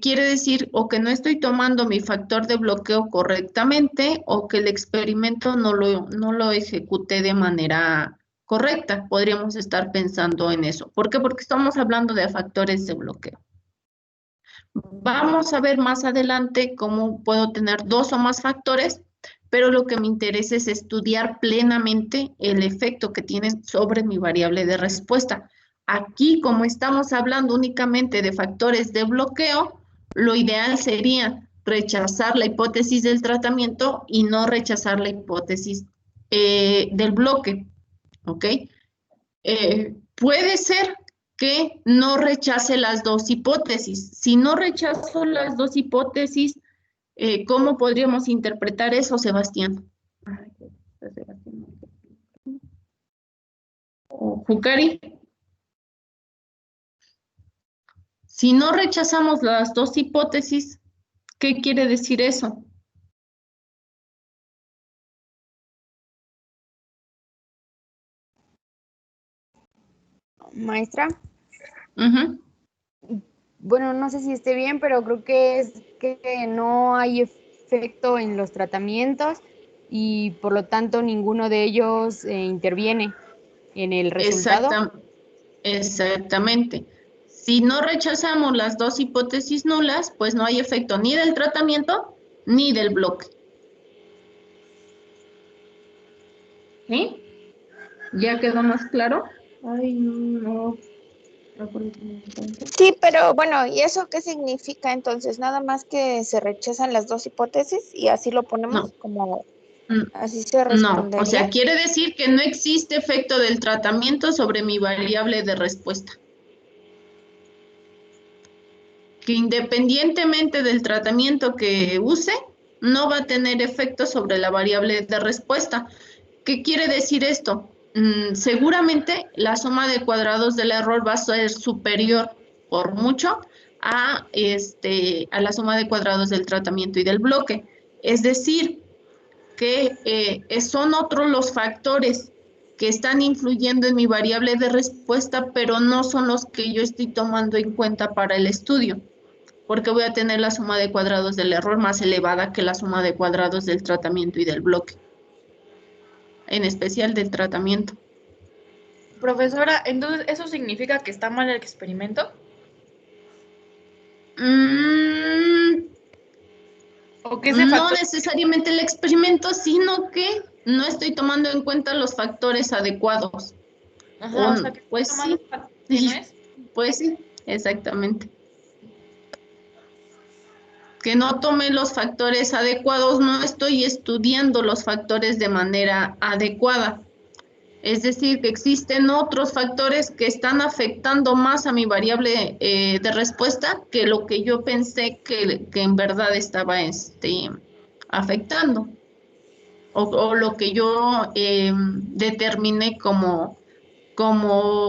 quiere decir o que no estoy tomando mi factor de bloqueo correctamente o que el experimento no lo ejecuté de manera correcta. Podríamos estar pensando en eso. ¿Por qué? Porque estamos hablando de factores de bloqueo. Vamos a ver más adelante cómo puedo tener dos o más factores, pero lo que me interesa es estudiar plenamente el efecto que tienen sobre mi variable de respuesta. Aquí, como estamos hablando únicamente de factores de bloqueo, lo ideal sería rechazar la hipótesis del tratamiento y no rechazar la hipótesis del bloque, ¿ok? Puede ser que no rechace las dos hipótesis. Si no rechazo las dos hipótesis, ¿cómo podríamos interpretar eso, Sebastián? ¿O Jukari? Si no rechazamos las dos hipótesis, ¿qué quiere decir eso? Maestra, Ujú. bueno, no sé si esté bien, pero creo que es que no hay efecto en los tratamientos y por lo tanto ninguno de ellos interviene en el resultado. Exactamente. Si no rechazamos las dos hipótesis nulas, pues no hay efecto ni del tratamiento ni del bloque. ¿Sí? ¿Ya quedó más claro? Ay, no. Sí, pero bueno, ¿y eso qué significa entonces? Nada más que se rechazan las dos hipótesis y así lo ponemos No. como, Mm, así se No, o sea, respondería. quiere decir que no existe efecto del tratamiento sobre mi variable de respuesta. Que independientemente del tratamiento que use, no va a tener efecto sobre la variable de respuesta. ¿Qué quiere decir esto? Seguramente la suma de cuadrados del error va a ser superior por mucho a la suma de cuadrados del tratamiento y del bloque. Es decir, que son otros los factores que están influyendo en mi variable de respuesta, pero no son los que yo estoy tomando en cuenta para el estudio, porque voy a tener la suma de cuadrados del error más elevada que la suma de cuadrados del tratamiento y del bloque, en especial del tratamiento. Profesora, entonces, ¿eso significa que está mal el experimento? ¿O que ese No factor... necesariamente el experimento, sino que no estoy tomando en cuenta los factores adecuados. Ajá, o sea, que Pues está tomando sí, un factor que no es. pues sí, exactamente. Que no tome los factores adecuados, no estoy estudiando los factores de manera adecuada. Es decir, que existen otros factores que están afectando más a mi variable de respuesta que lo que yo pensé que en verdad estaba afectando. O lo que yo determiné como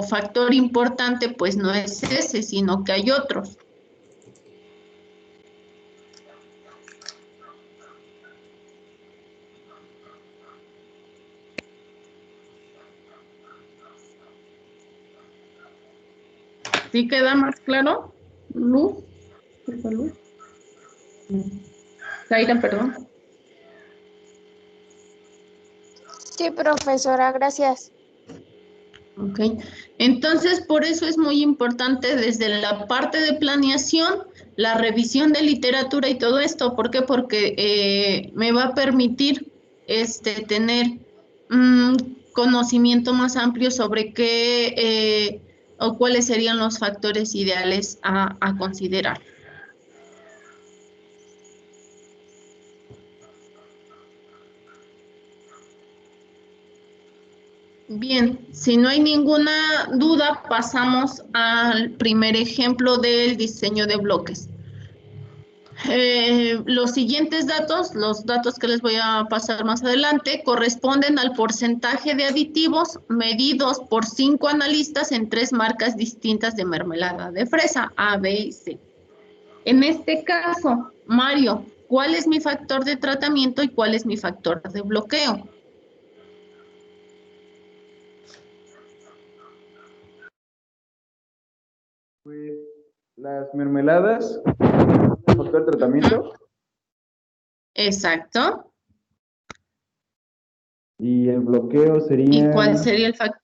factor importante, pues no es ese, sino que hay otros. ¿Sí queda más claro? Luz. Luz. Zaira, perdón. Sí, profesora, gracias. Ok, entonces por eso es muy importante desde la parte de planeación, la revisión de literatura y todo esto. ¿Por qué? Porque me va a permitir tener conocimiento más amplio sobre qué o cuáles serían los factores ideales a considerar. Bien, si no hay ninguna duda, pasamos al primer ejemplo del diseño de bloques. Los siguientes datos, los datos que les voy a pasar más adelante, corresponden al porcentaje de aditivos medidos por 5 analistas en 3 marcas distintas de mermelada de fresa, A, B y C. En este caso, Mario, ¿cuál es mi factor de tratamiento y cuál es mi factor de bloqueo? Pues las mermeladas, factor de tratamiento. Exacto. Y el bloqueo sería... ¿Y cuál sería el factor?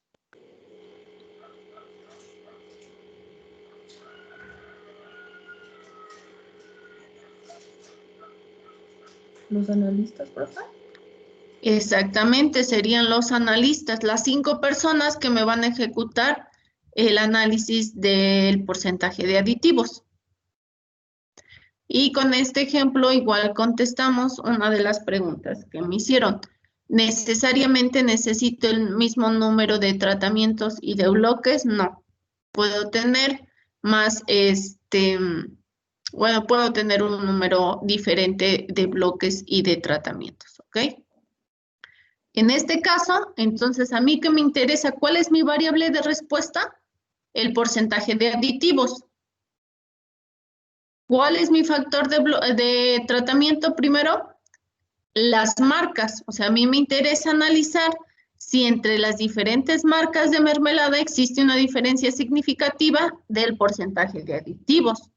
¿Los analistas, profe? Exactamente, serían los analistas, las 5 personas que me van a ejecutar el análisis del porcentaje de aditivos. Y con este ejemplo igual contestamos una de las preguntas que me hicieron. ¿Necesariamente necesito el mismo número de tratamientos y de bloques? No. Puedo tener más, bueno, puedo tener un número diferente de bloques y de tratamientos, ¿ok? En este caso, entonces, a mí que me interesa, ¿cuál es mi variable de respuesta? El porcentaje de aditivos. ¿Cuál es mi factor de tratamiento primero? Las marcas. O sea, a mí me interesa analizar si entre las diferentes marcas de mermelada existe una diferencia significativa del porcentaje de aditivos.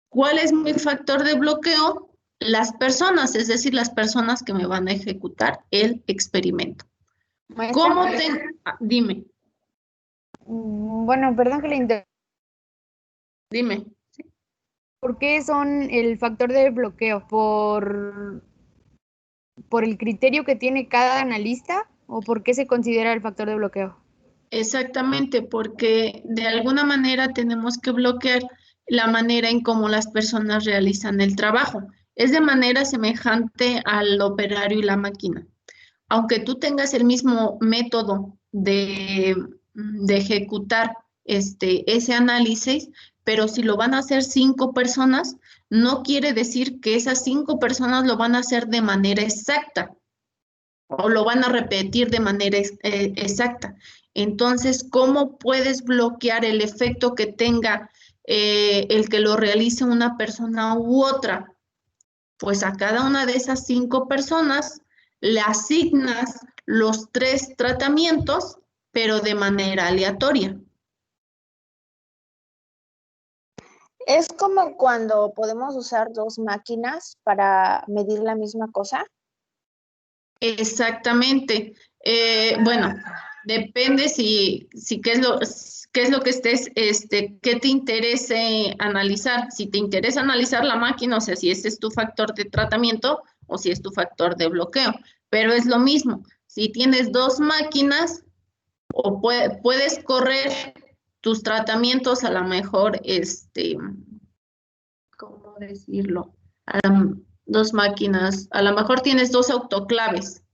¿Cuál es mi factor de bloqueo? Las personas, es decir, las personas que me van a ejecutar el experimento. Maestra, ¿Cómo dime. Bueno, perdón que le interrumpa. Dime. ¿Por qué son el factor de bloqueo? ¿Por el criterio que tiene cada analista o por qué se considera el factor de bloqueo? Exactamente, porque de alguna manera tenemos que bloquear la manera en cómo las personas realizan el trabajo. Es de manera semejante al operario y la máquina. Aunque tú tengas el mismo método de ejecutar ese análisis, pero si lo van a hacer 5 personas, no quiere decir que esas 5 personas lo van a hacer de manera exacta o lo van a repetir de manera exacta. Entonces, ¿cómo puedes bloquear el efecto que tenga el que lo realice una persona u otra? Pues a cada una de esas 5 personas le asignas los 3 tratamientos, pero de manera aleatoria. Es como cuando podemos usar 2 máquinas para medir la misma cosa. Exactamente. Bueno, depende si qué es lo que estés, qué te interese analizar. Si te interesa analizar la máquina, o sea, si ese es tu factor de tratamiento o si es tu factor de bloqueo. Pero es lo mismo. Si tienes 2 máquinas, o puedes correr tus tratamientos a lo mejor, ¿cómo decirlo? 2 máquinas, a lo mejor tienes 2 autoclaves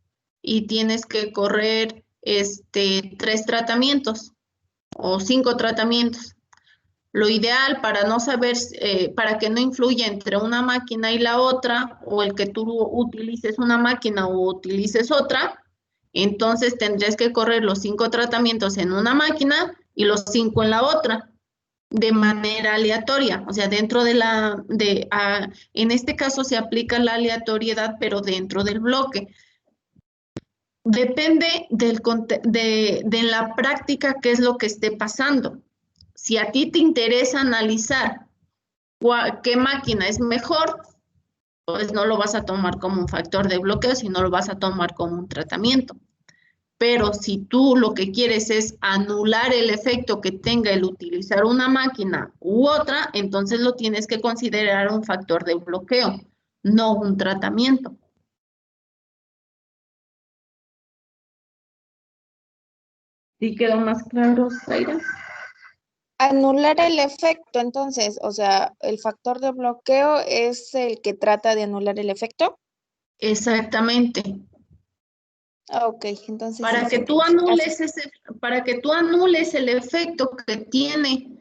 y tienes que correr 3 tratamientos o 5 tratamientos. Lo ideal para no saber, para que no influya entre una máquina y la otra, o el que tú utilices una máquina o utilices otra, entonces tendrías que correr los 5 tratamientos en una máquina y los 5 en la otra, de manera aleatoria. O sea, dentro de en este caso se aplica la aleatoriedad, pero dentro del bloque. Depende de la práctica qué es lo que esté pasando. Si a ti te interesa analizar qué máquina es mejor, pues no lo vas a tomar como un factor de bloqueo, sino lo vas a tomar como un tratamiento. Pero si tú lo que quieres es anular el efecto que tenga el utilizar una máquina u otra, entonces lo tienes que considerar un factor de bloqueo, no un tratamiento. ¿Sí quedó más claro, Zaira? Anular el efecto, entonces, o sea, el factor de bloqueo es el que trata de anular el efecto. Exactamente. Ok, entonces. Para que tú anules el efecto que tiene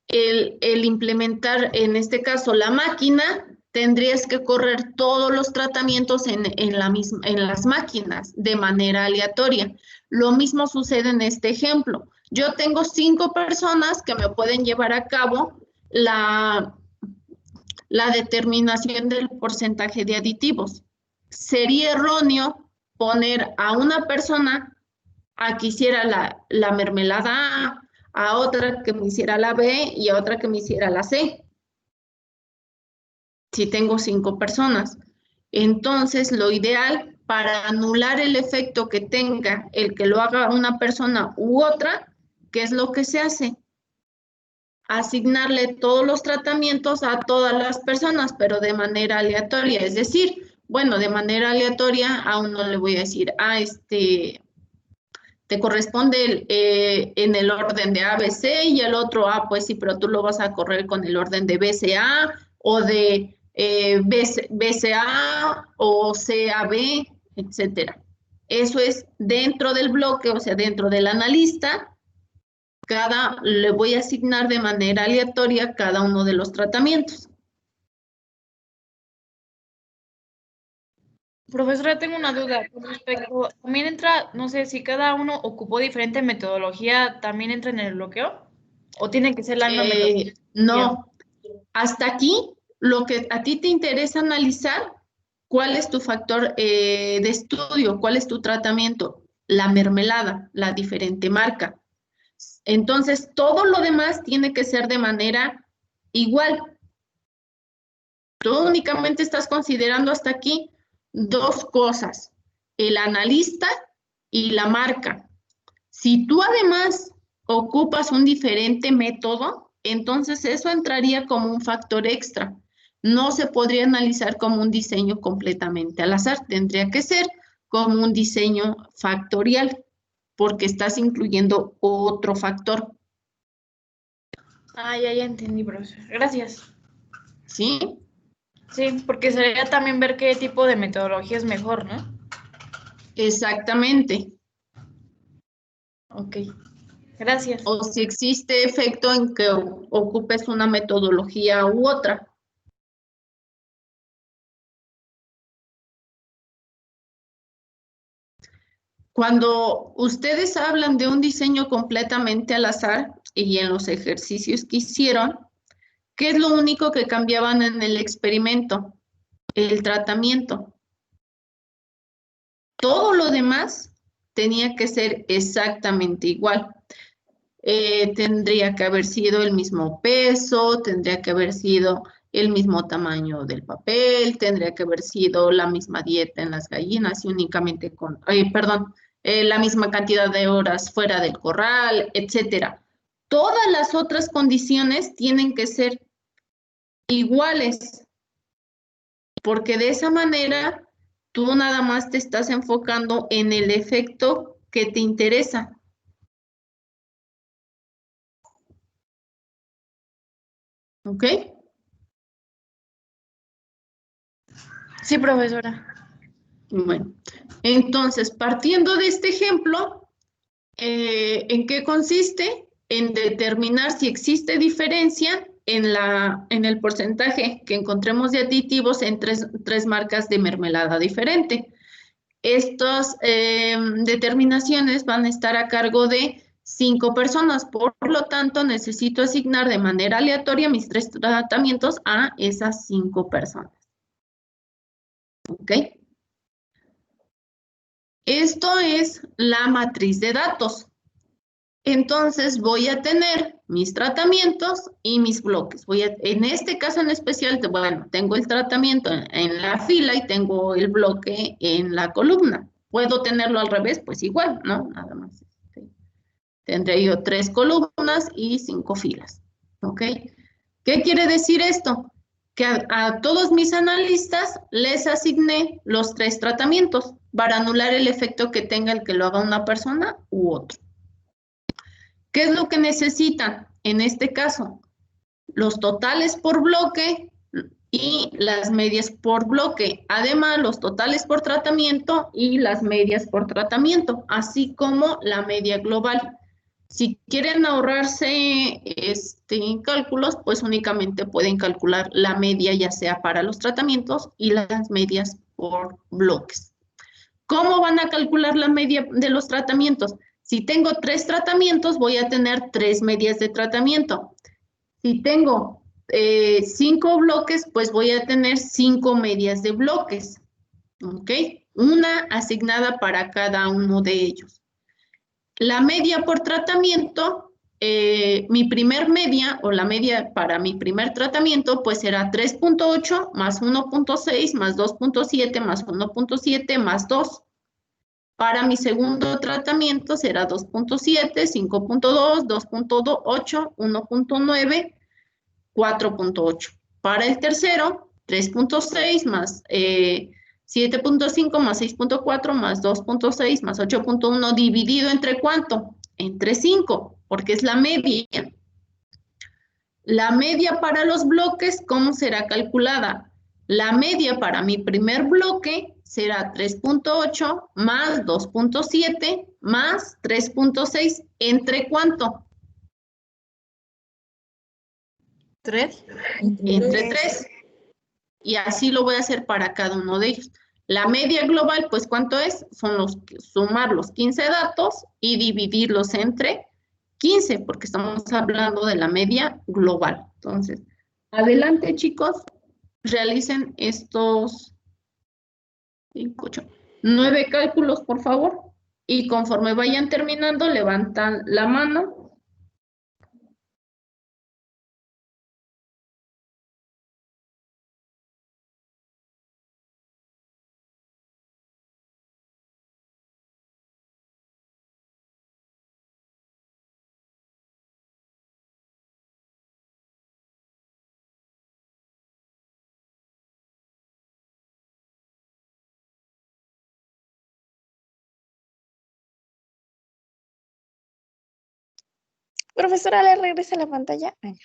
el implementar, en este caso, la máquina, tendrías que correr todos los tratamientos en las máquinas de manera aleatoria. Lo mismo sucede en este ejemplo. Yo tengo 5 personas que me pueden llevar a cabo la determinación del porcentaje de aditivos. Sería erróneo poner a una persona a que hiciera la mermelada A otra que me hiciera la B y a otra que me hiciera la C. Si tengo 5 personas. Entonces, lo ideal para anular el efecto que tenga el que lo haga una persona u otra, ¿qué es lo que se hace? Asignarle todos los tratamientos a todas las personas, pero de manera aleatoria. Es decir, bueno, de manera aleatoria a uno le voy a decir, te corresponde en el orden de ABC y el otro, pues sí, pero tú lo vas a correr con el orden de BCA o de BCA o CAB, etcétera. Eso es dentro del bloque, o sea, dentro del analista, le voy a asignar de manera aleatoria cada uno de los tratamientos. Profesora, tengo una duda con respecto, también entra, no sé, si cada uno ocupó diferente metodología, ¿también entra en el bloqueo? ¿O tiene que ser la misma metodología? No, hasta aquí lo que a ti te interesa analizar, ¿cuál es tu factor de estudio? ¿Cuál es tu tratamiento? La mermelada, la diferente marca. Entonces, todo lo demás tiene que ser de manera igual. Tú únicamente estás considerando hasta aquí 2 cosas, el analista y la marca. Si tú además ocupas un diferente método, entonces eso entraría como un factor extra. No se podría analizar como un diseño completamente al azar, tendría que ser como un diseño factorial, porque estás incluyendo otro factor. Ya entendí, profesor. Gracias. ¿Sí? Sí, porque sería también ver qué tipo de metodología es mejor, ¿no? Exactamente. Ok, gracias. O si existe efecto en que ocupes una metodología u otra. Cuando ustedes hablan de un diseño completamente al azar y en los ejercicios que hicieron, ¿qué es lo único que cambiaban en el experimento? El tratamiento. Todo lo demás tenía que ser exactamente igual. Tendría que haber sido el mismo peso, tendría que haber sido el mismo tamaño del papel, tendría que haber sido la misma dieta en las gallinas y únicamente la misma cantidad de horas fuera del corral, etcétera. Todas las otras condiciones tienen que ser iguales, porque de esa manera tú nada más te estás enfocando en el efecto que te interesa. ¿Ok? Sí, profesora. Bueno, entonces, partiendo de este ejemplo, ¿en qué consiste? En determinar si existe diferencia en el porcentaje que encontremos de aditivos en tres marcas de mermelada diferente. Estas determinaciones van a estar a cargo de 5 personas, por lo tanto necesito asignar de manera aleatoria mis 3 tratamientos a esas 5 personas. ¿Ok? Esto es la matriz de datos. Entonces voy a tener mis tratamientos y mis bloques. En este caso en especial, bueno, tengo el tratamiento en la fila y tengo el bloque en la columna. ¿Puedo tenerlo al revés? Pues igual, ¿no? Nada más. Tendré yo 3 columnas y 5 filas. ¿Ok? ¿Qué quiere decir esto? Que a todos mis analistas les asigné los 3 tratamientos para anular el efecto que tenga el que lo haga una persona u otro. ¿Qué es lo que necesitan? En este caso, los totales por bloque y las medias por bloque. Además, los totales por tratamiento y las medias por tratamiento, así como la media global. Si quieren ahorrarse cálculos, pues únicamente pueden calcular la media, ya sea para los tratamientos y las medias por bloques. ¿Cómo van a calcular la media de los tratamientos? Si tengo 3 tratamientos, voy a tener 3 medias de tratamiento. Si tengo 5 bloques, pues voy a tener 5 medias de bloques. ¿Ok? Una asignada para cada uno de ellos. La media por tratamiento, mi primer media o la media para mi primer tratamiento, pues será 3.8 más 1.6 más 2.7 más 1.7 más 2. Para mi segundo tratamiento será 2.7, 5.2, 2.8, 1.9, 4.8. Para el tercero, 3.6 más 7.5 más 6.4 más 2.6 más 8.1 dividido entre ¿cuánto? Entre 5, porque es la media. La media para los bloques, ¿cómo será calculada? La media para mi primer bloque será 3.8 más 2.7 más 3.6. ¿Entre cuánto? 3. Entre 3. Y así lo voy a hacer para cada uno de ellos. La media global, pues, ¿cuánto es? Son sumar los 15 datos y dividirlos entre 15, porque estamos hablando de la media global. Entonces, adelante, chicos, realicen estos 5, 8, 9 cálculos, por favor. Y conforme vayan terminando, levantan la mano Profesora, ¿le regresa la pantalla? Ay, no.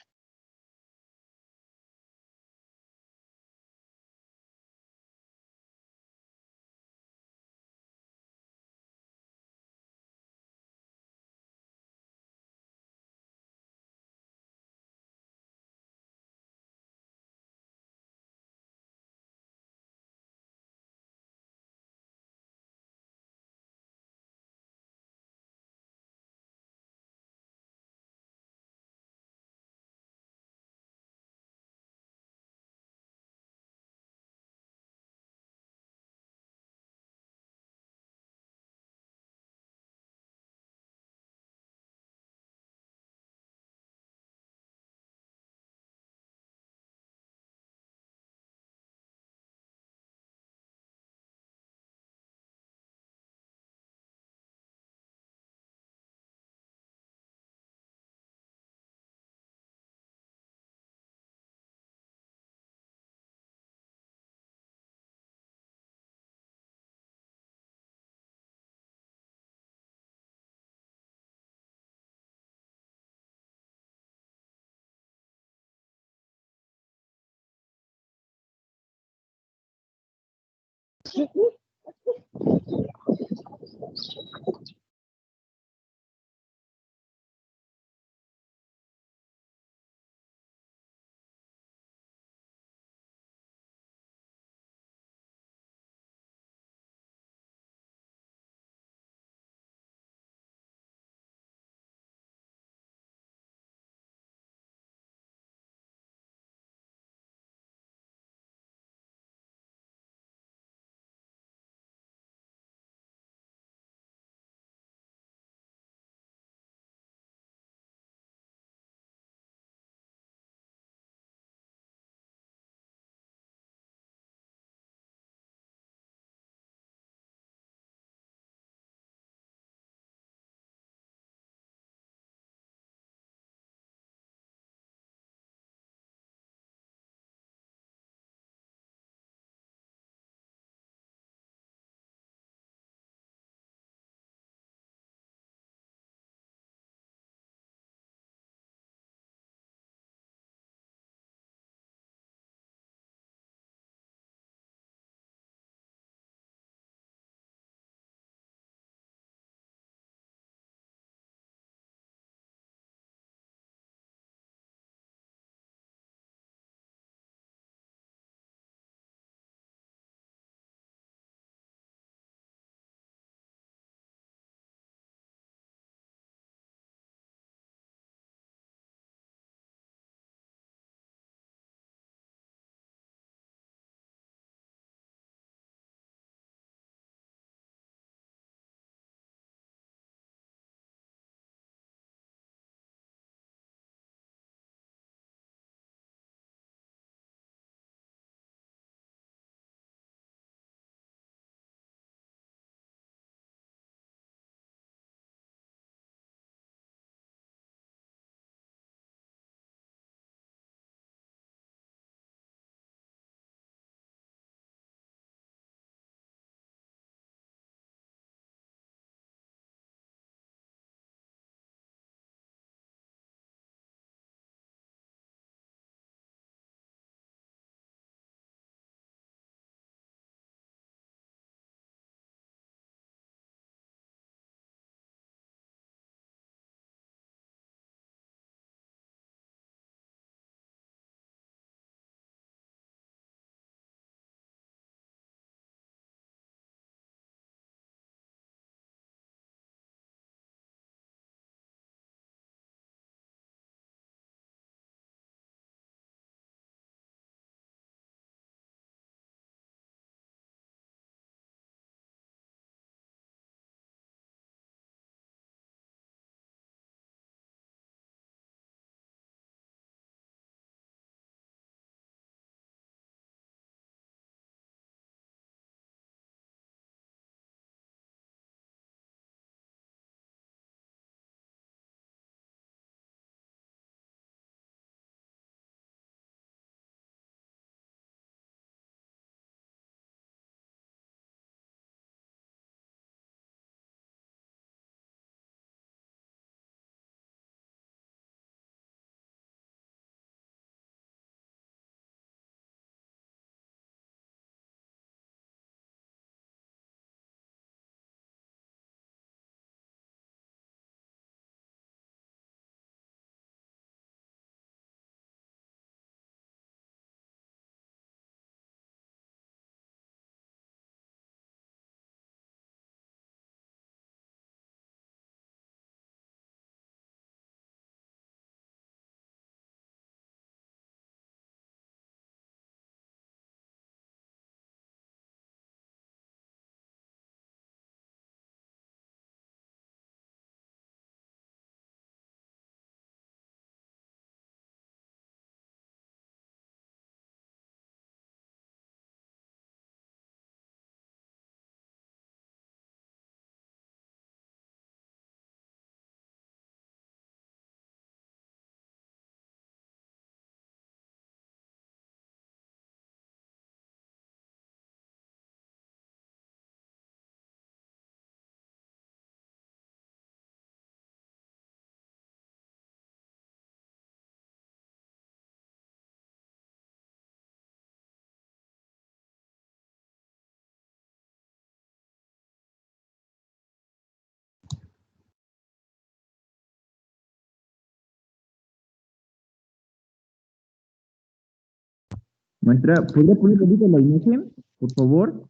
Maestra, ¿podría poner ahorita la imagen, por favor?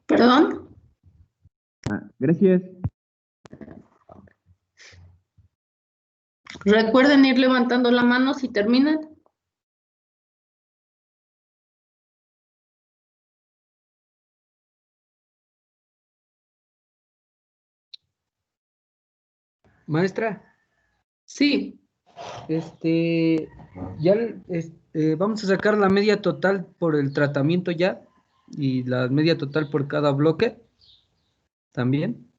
¿Perdón? Gracias. Recuerden ir levantando la mano si terminan. Maestra, Sí. Ya vamos a sacar la media total por el tratamiento ya y la media total por cada bloque también.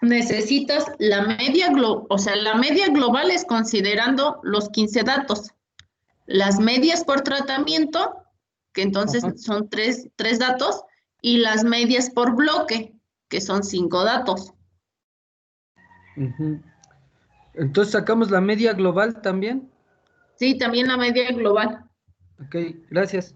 Necesitas la media o sea, la media global es considerando los 15 datos. Las medias por tratamiento, que entonces Ajá. son tres datos, y las medias por bloque, que son 5 datos. Ujú. Entonces sacamos la media global también. Sí, también la media global. Ok, gracias.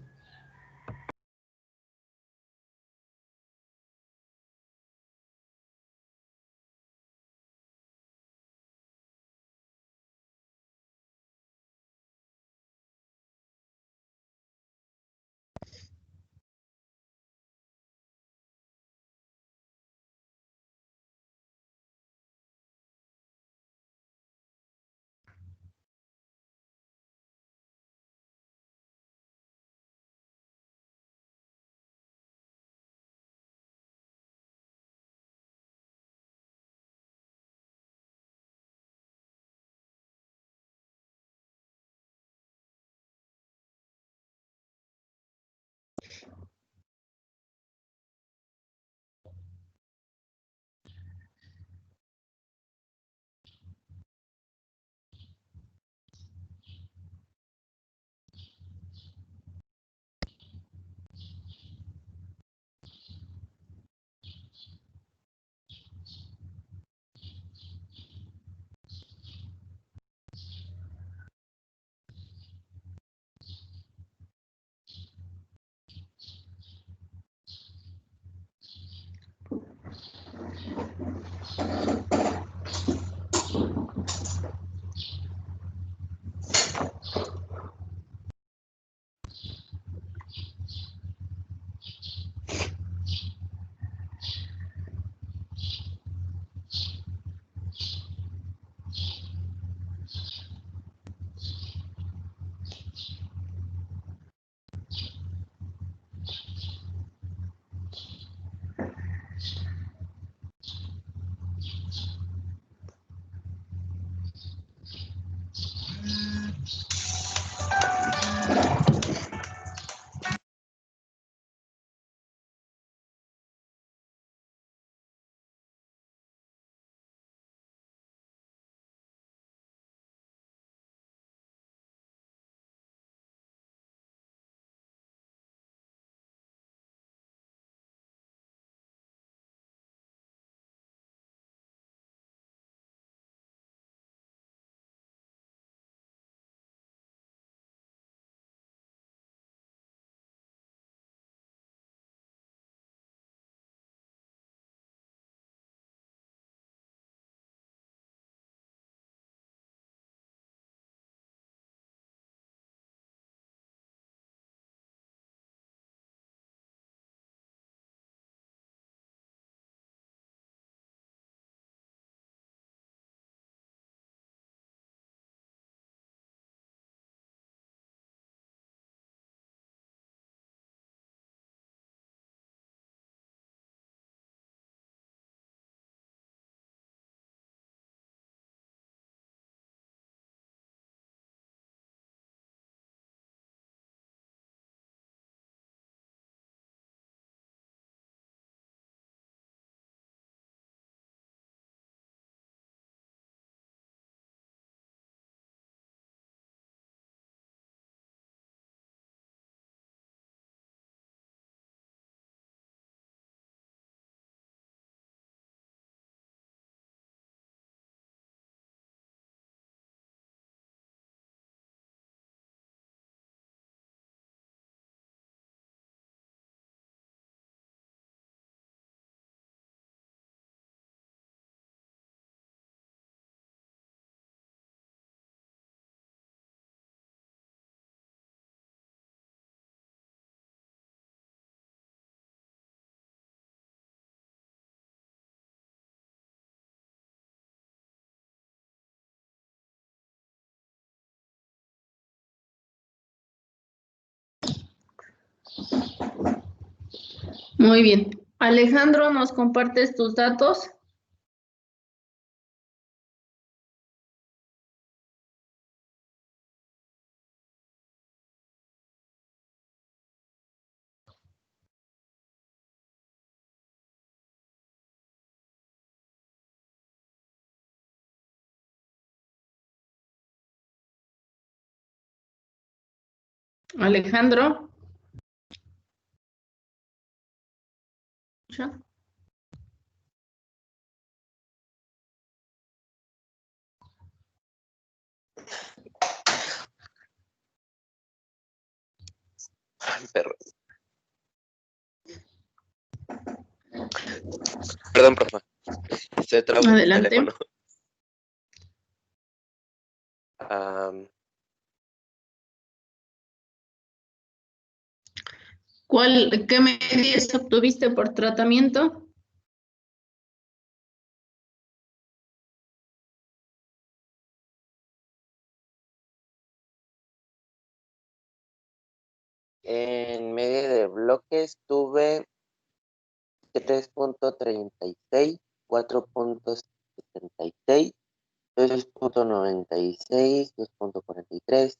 Muy bien. Alejandro, ¿nos compartes tus datos? Alejandro. ¿Ya? Ay, perro. Perdón, profe. Se trabó el Adelante. teléfono. ¿Qué medidas obtuviste por tratamiento? En media de bloques tuve 3.36, 4.76, 3.96, 2.43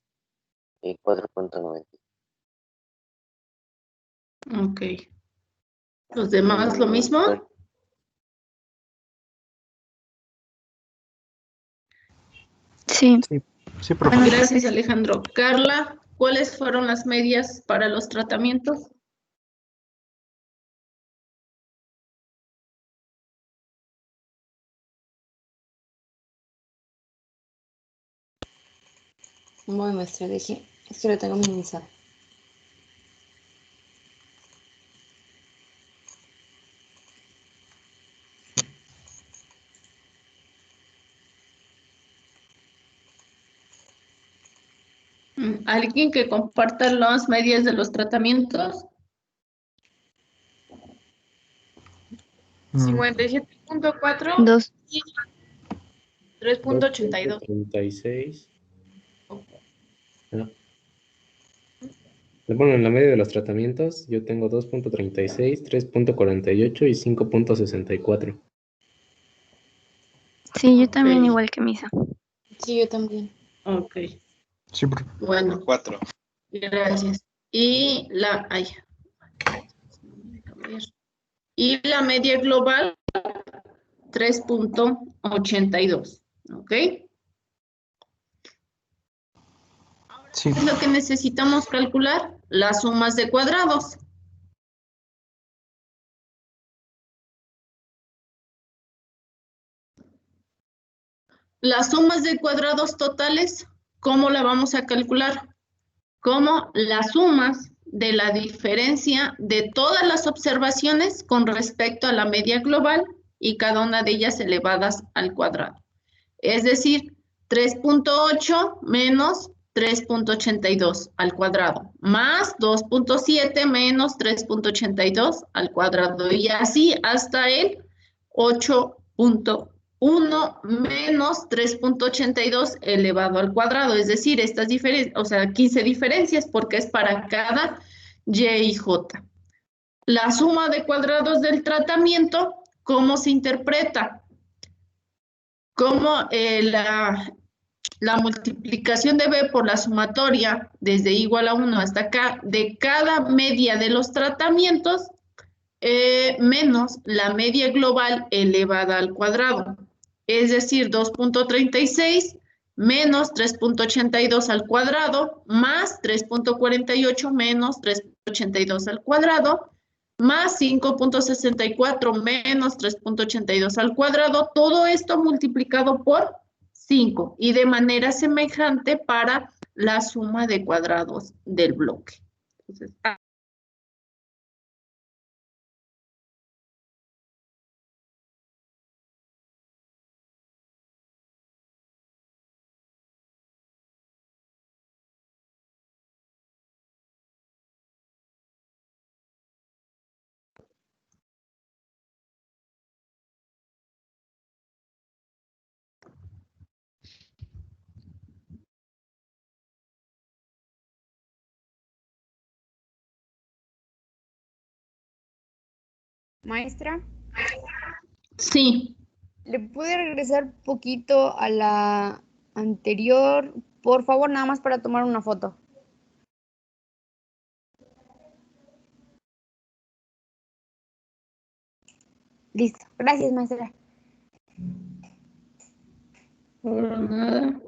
y 4.90. Ok. ¿Los demás lo mismo? Sí. Sí, profe. Gracias, Alejandro. Carla, ¿cuáles fueron las medias para los tratamientos? Bueno, maestra, deje, es que lo tengo minimizado. ¿Alguien que comparta las medias de los tratamientos? 57.4 2. y 3.82. 36. Bueno, en la media de los tratamientos yo tengo 2.36, 3.48 y 5.64. Sí, yo también igual que Misa. Sí, yo también. Ok. Sí, profe. Bueno, 4. gracias. Y y la media global, 3.82. ¿Ok? Sí. ¿Qué es lo que necesitamos calcular? Las sumas de cuadrados. Las sumas de cuadrados totales, ¿cómo la vamos a calcular? Como las sumas de la diferencia de todas las observaciones con respecto a la media global y cada una de ellas elevadas al cuadrado. Es decir, 3.8 menos 3.82 al cuadrado, más 2.7 menos 3.82 al cuadrado, y así hasta el 8.1 menos 3.82 elevado al cuadrado. Es decir, estas diferencias, o sea, 15 diferencias, porque es para cada y y j. La suma de cuadrados del tratamiento, ¿cómo se interpreta? Como la multiplicación de b por la sumatoria desde igual a 1 hasta acá de cada media de los tratamientos menos la media global elevada al cuadrado. Es decir, 2.36 menos 3.82 al cuadrado más 3.48 menos 3.82 al cuadrado más 5.64 menos 3.82 al cuadrado, todo esto multiplicado por 5 y de manera semejante para la suma de cuadrados del bloque. Entonces, Maestra, Sí. ¿le puede regresar poquito a la anterior? Por favor, nada más para tomar una foto. Listo. Gracias, maestra. Por nada.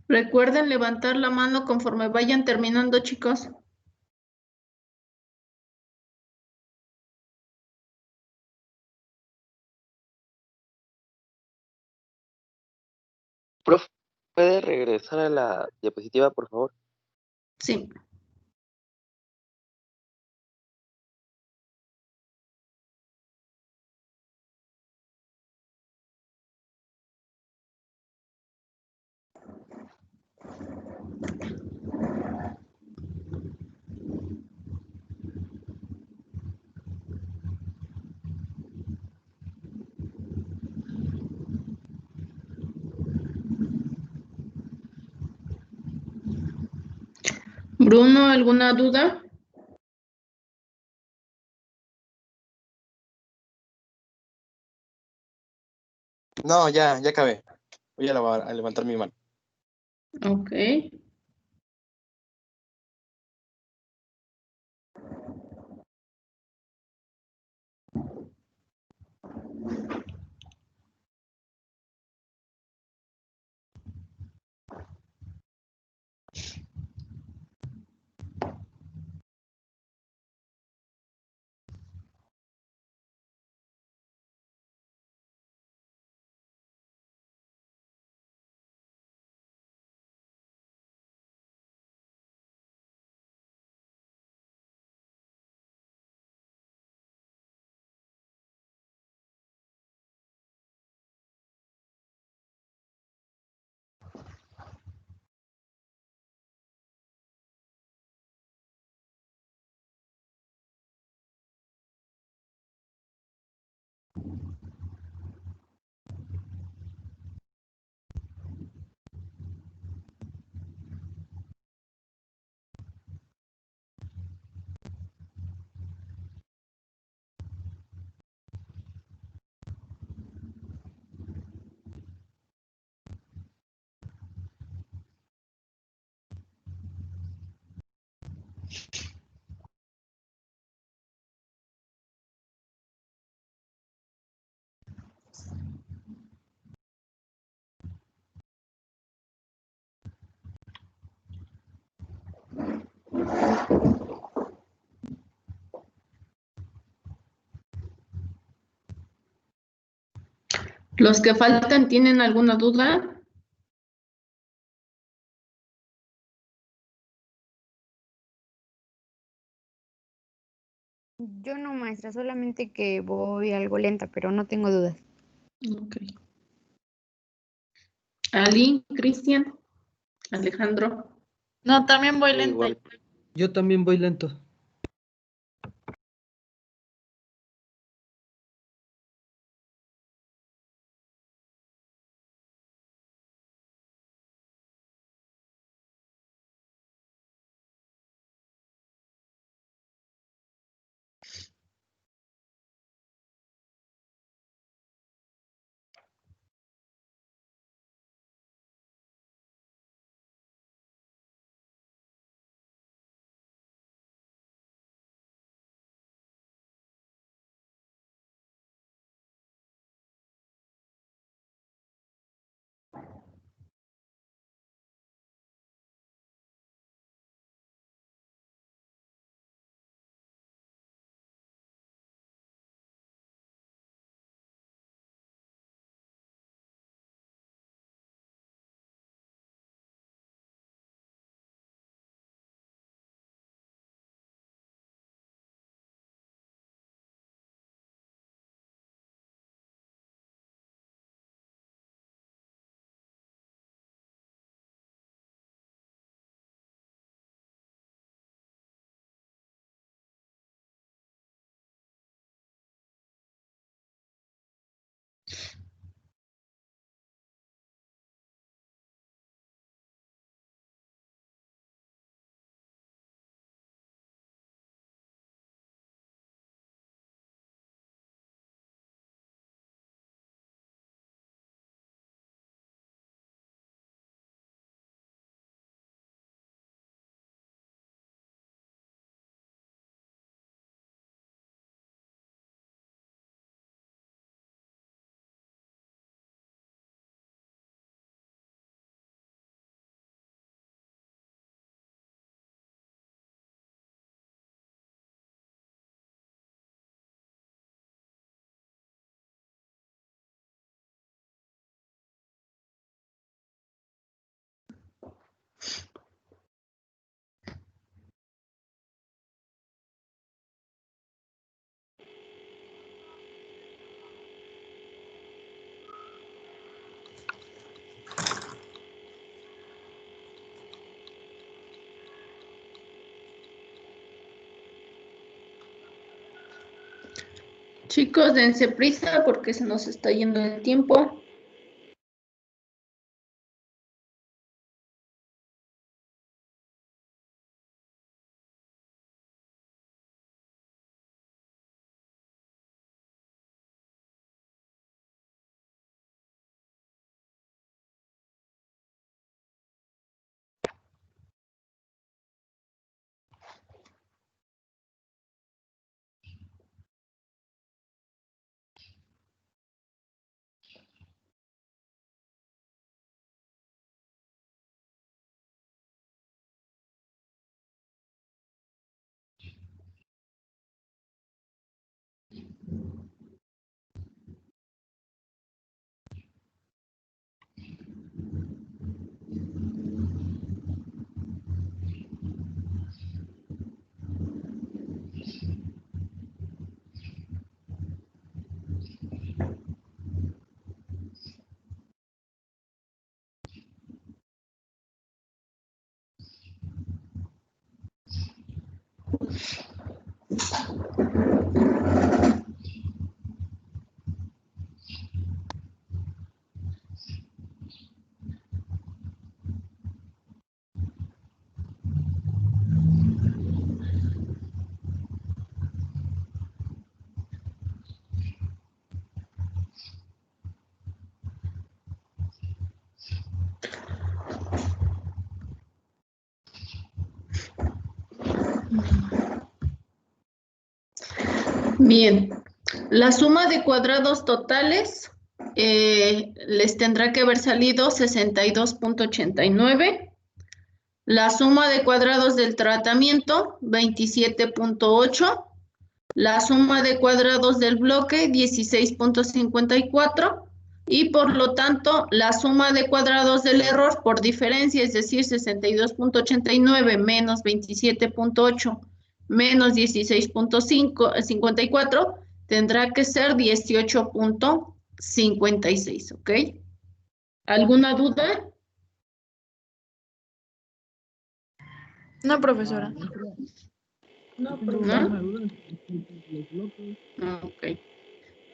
Recuerden levantar la mano conforme vayan terminando, chicos. Prof, ¿puede regresar a la diapositiva, por favor? Sí. Bruno, ¿alguna duda? No, ya acabé. Voy a levantar mi mano. Ok. Los que faltan, ¿tienen alguna duda? Yo no, maestra, solamente que voy algo lenta, pero no tengo dudas. Ok. Ali, Cristian, Alejandro. No, también voy Sí, lenta. igual. Yo también voy lento. Chicos, dense prisa porque se nos está yendo el tiempo. Bien, la suma de cuadrados totales les tendrá que haber salido 62.89. La suma de cuadrados del tratamiento, 27.8. La suma de cuadrados del bloque, 16.54. Y por lo tanto, la suma de cuadrados del error por diferencia, es decir, 62.89 menos 27.8 menos 16.54, tendrá que ser 18.56, ¿ok? ¿Alguna duda? No, profesora. ¿No? Ok.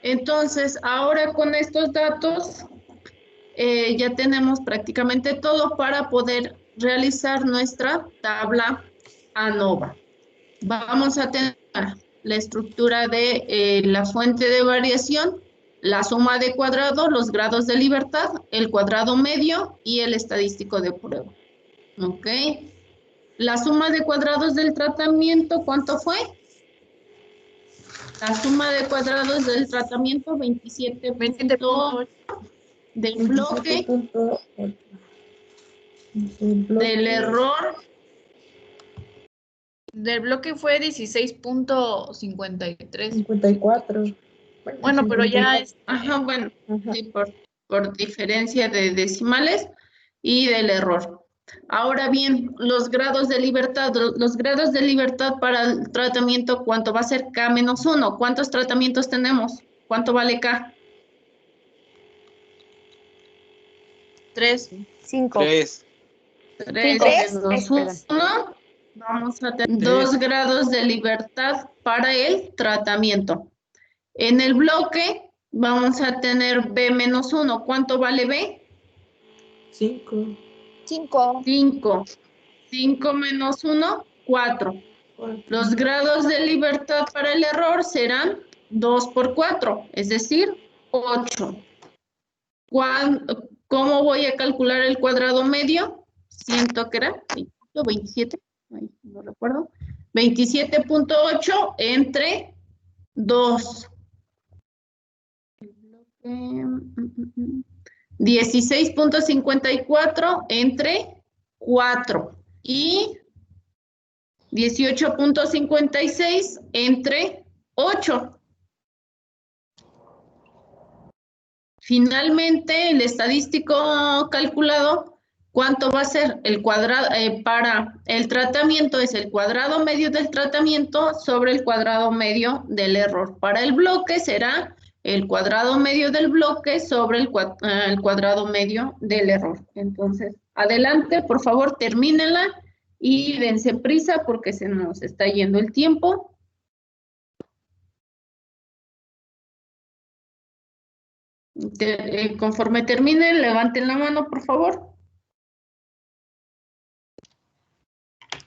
Entonces, ahora con estos datos, ya tenemos prácticamente todo para poder realizar nuestra tabla ANOVA. Vamos a tener la estructura de la fuente de variación, la suma de cuadrados, los grados de libertad, el cuadrado medio y el estadístico de prueba. ¿Ok? La suma de cuadrados del tratamiento, ¿cuánto fue? La suma de cuadrados del tratamiento, 27.8 del bloque, del error. Del bloque fue 16.53. 54. Bueno, pero ya es... Ajá, bueno, sí, por diferencia de decimales y del error. Ahora bien, los grados de libertad para el tratamiento, ¿cuánto va a ser? K menos 1. ¿Cuántos tratamientos tenemos? ¿Cuánto vale K? 3. 5. 3. 3 menos 1. Vamos a tener 2 grados de libertad para el tratamiento. En el bloque vamos a tener B menos 1. ¿Cuánto vale B? 5. 5. 5. 5 menos 1, 4. Los grados de libertad para el error serán 2 por 4, es decir, 8. ¿Cómo voy a calcular el cuadrado medio? Siento que era 27, no recuerdo. 27.8 entre 2. 16.54 entre 4 y 18.56 entre 8. Finalmente, el estadístico calculado, ¿cuánto va a ser? El cuadrado para el tratamiento es el cuadrado medio del tratamiento sobre el cuadrado medio del error. Para el bloque será el cuadrado medio del bloque sobre el cuadrado medio del error. Entonces, adelante, por favor, termínenla y dense prisa porque se nos está yendo el tiempo. Conforme terminen, levanten la mano, por favor.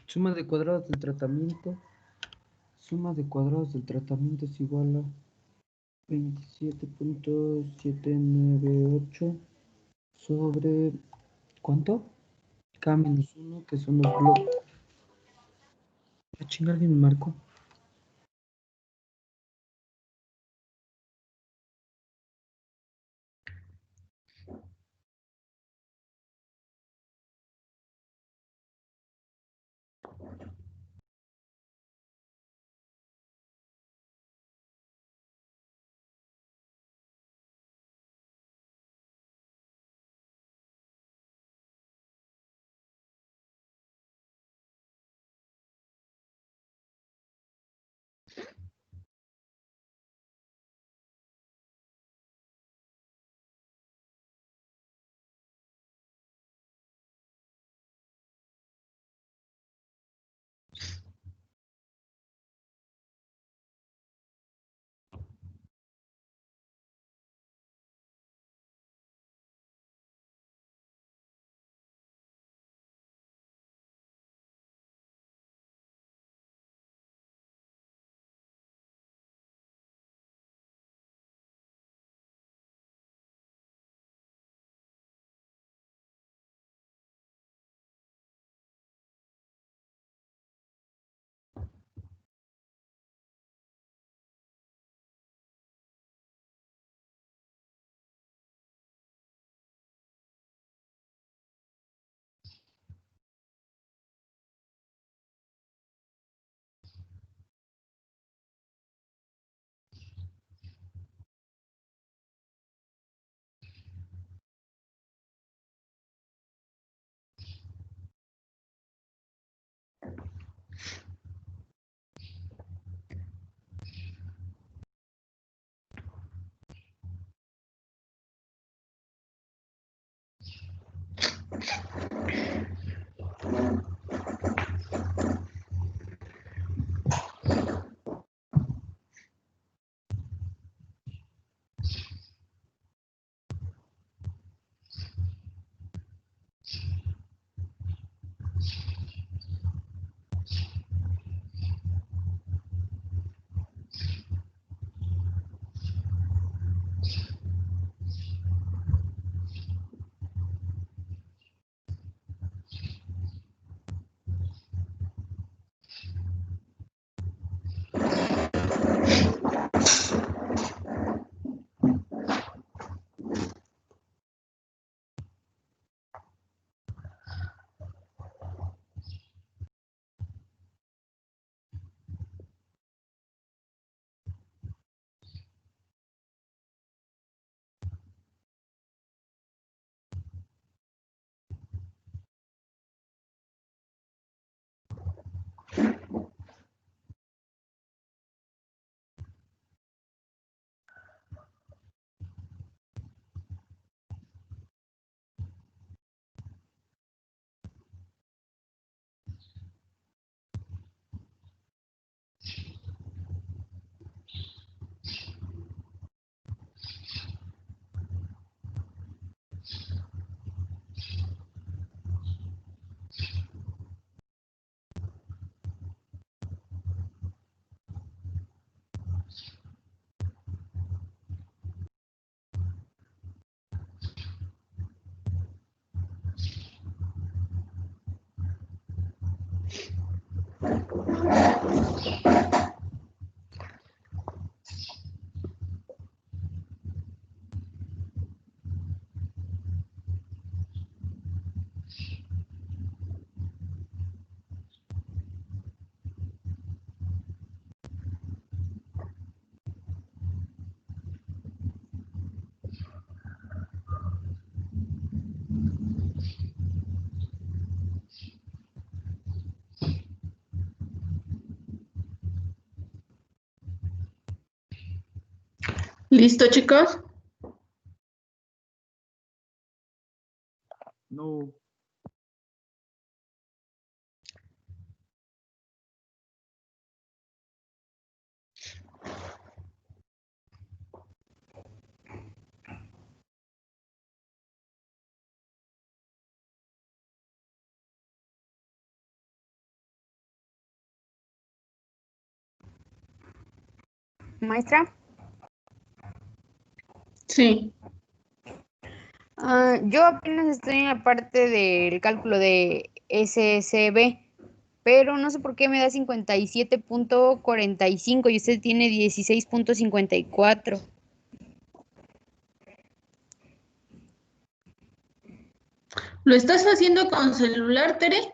Suma de cuadrados del tratamiento. Suma de cuadrados del tratamiento es igual a 27.798 sobre... ¿Cuánto? K menos 1, que son los bloques. A chingar, alguien me marcó. ¿Listo, chicos? No. Maestra. Sí. Yo apenas estoy en la parte del cálculo de SSB, pero no sé por qué me da 57.45 y usted tiene 16.54. ¿Lo estás haciendo con celular, Tere?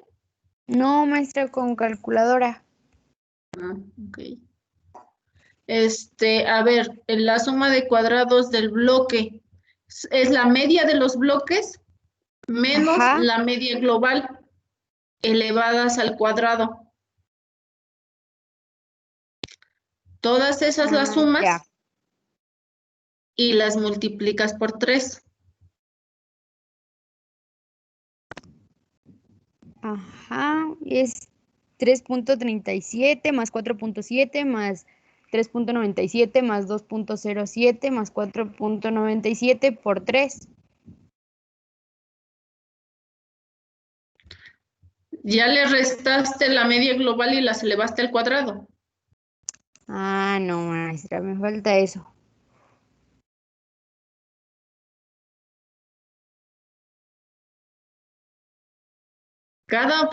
No, maestra, con calculadora. Ok. A ver, la suma de cuadrados del bloque es la media de los bloques menos Ajá. la media global elevadas al cuadrado. Todas esas las sumas Ya. y las multiplicas por 3. Ajá, es 3.37 más 4.7 más 3.97 más 2.07 más 4.97 por 3. Ya le restaste la media global y las elevaste al cuadrado. Ah, no, maestra, me falta eso. Cada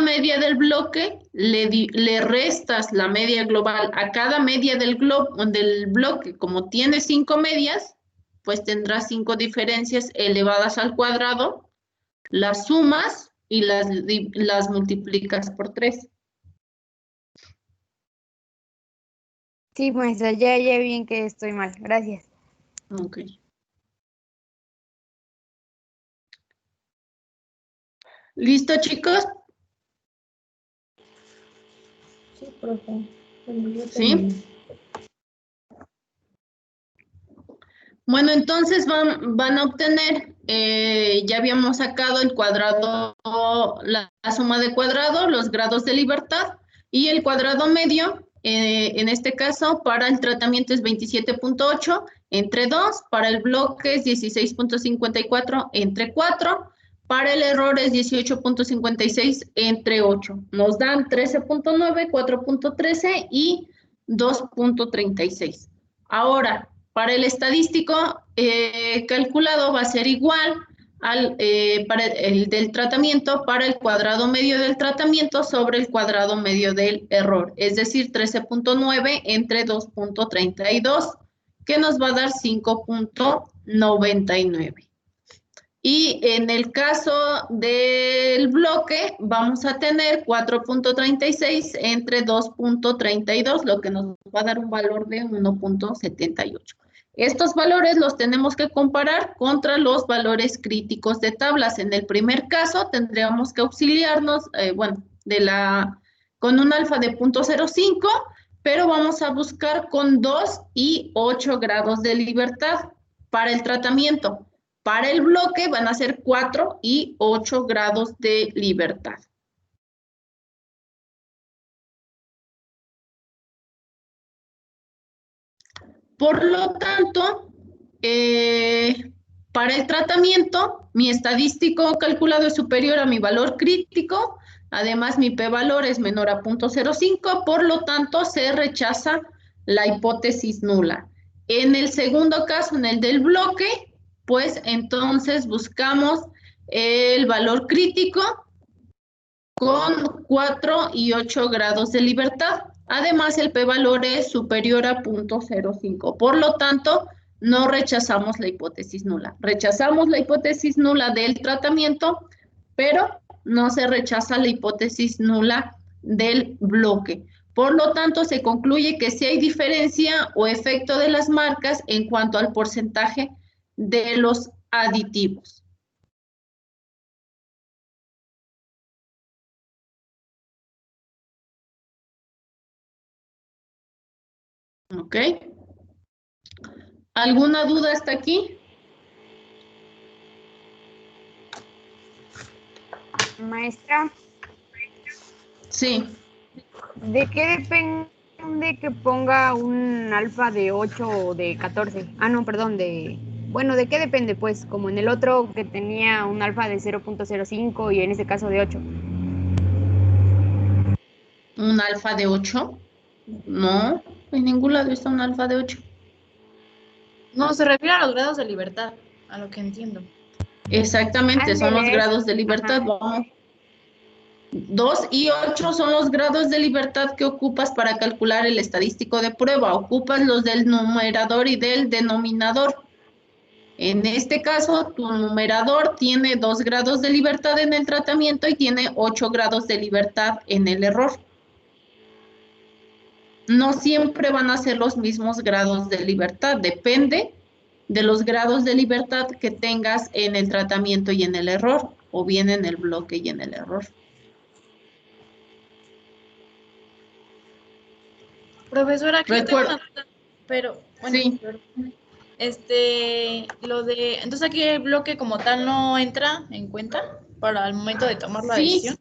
media del bloque le restas la media global a cada media del bloque. Como tiene 5 medias, pues tendrás 5 diferencias elevadas al cuadrado, las sumas y las multiplicas por 3. Sí, maestra, ya bien que estoy mal. Gracias. Ok. ¿Listo, chicos? Sí, profe. ¿Sí? Bueno, entonces van a obtener, ya habíamos sacado el cuadrado, la suma de cuadrado, los grados de libertad y el cuadrado medio, en este caso para el tratamiento es 27.8 entre 2, para el bloque es 16.54 entre 4, para el error es 18.56 entre 8. Nos dan 13.9, 4.13 y 2.36. Ahora, para el estadístico calculado va a ser igual al para el del tratamiento para el cuadrado medio del tratamiento sobre el cuadrado medio del error, es decir, 13.9 entre 2.32, que nos va a dar 5.99. Y en el caso del bloque vamos a tener 4.36 entre 2.32, lo que nos va a dar un valor de 1.78. Estos valores los tenemos que comparar contra los valores críticos de tablas. En el primer caso tendríamos que auxiliarnos, con un alfa de 0.05, pero vamos a buscar con 2 y 8 grados de libertad para el tratamiento. Para el bloque van a ser 4 y 8 grados de libertad. Por lo tanto, para el tratamiento, mi estadístico calculado es superior a mi valor crítico, además mi p-valor es menor a 0.05, por lo tanto se rechaza la hipótesis nula. En el segundo caso, en el del bloque, pues entonces buscamos el valor crítico con 4 y 8 grados de libertad. Además, el p-valor es superior a 0.05. Por lo tanto, no rechazamos la hipótesis nula. Rechazamos la hipótesis nula del tratamiento, pero no se rechaza la hipótesis nula del bloque. Por lo tanto, se concluye que sí hay diferencia o efecto de las marcas en cuanto al porcentaje de los aditivos. ¿Ok? ¿Alguna duda hasta aquí? Maestra. Sí. ¿De qué depende que ponga un alfa de 8 o de 14? Ah, no, perdón, Bueno, ¿de qué depende? Pues, como en el otro que tenía un alfa de 0.05 y en este caso de 8. ¿Un alfa de 8? No. en ningún lado está un alfa de 8. No, se refiere a los grados de libertad, a lo que entiendo. Exactamente, son los Ándele. grados de libertad. Vamos. 2 y 8 son los grados de libertad que ocupas para calcular el estadístico de prueba. Ocupas los del numerador y del denominador. En este caso, tu numerador tiene 2 grados de libertad en el tratamiento y tiene 8 grados de libertad en el error. No siempre van a ser los mismos grados de libertad, depende de los grados de libertad que tengas en el tratamiento y en el error, o bien en el bloque y en el error. Profesora, aquí tengo Recuerda. una duda, pero bueno, Sí. perdón. Entonces aquí el bloque como tal no entra en cuenta para el momento de tomar la decisión.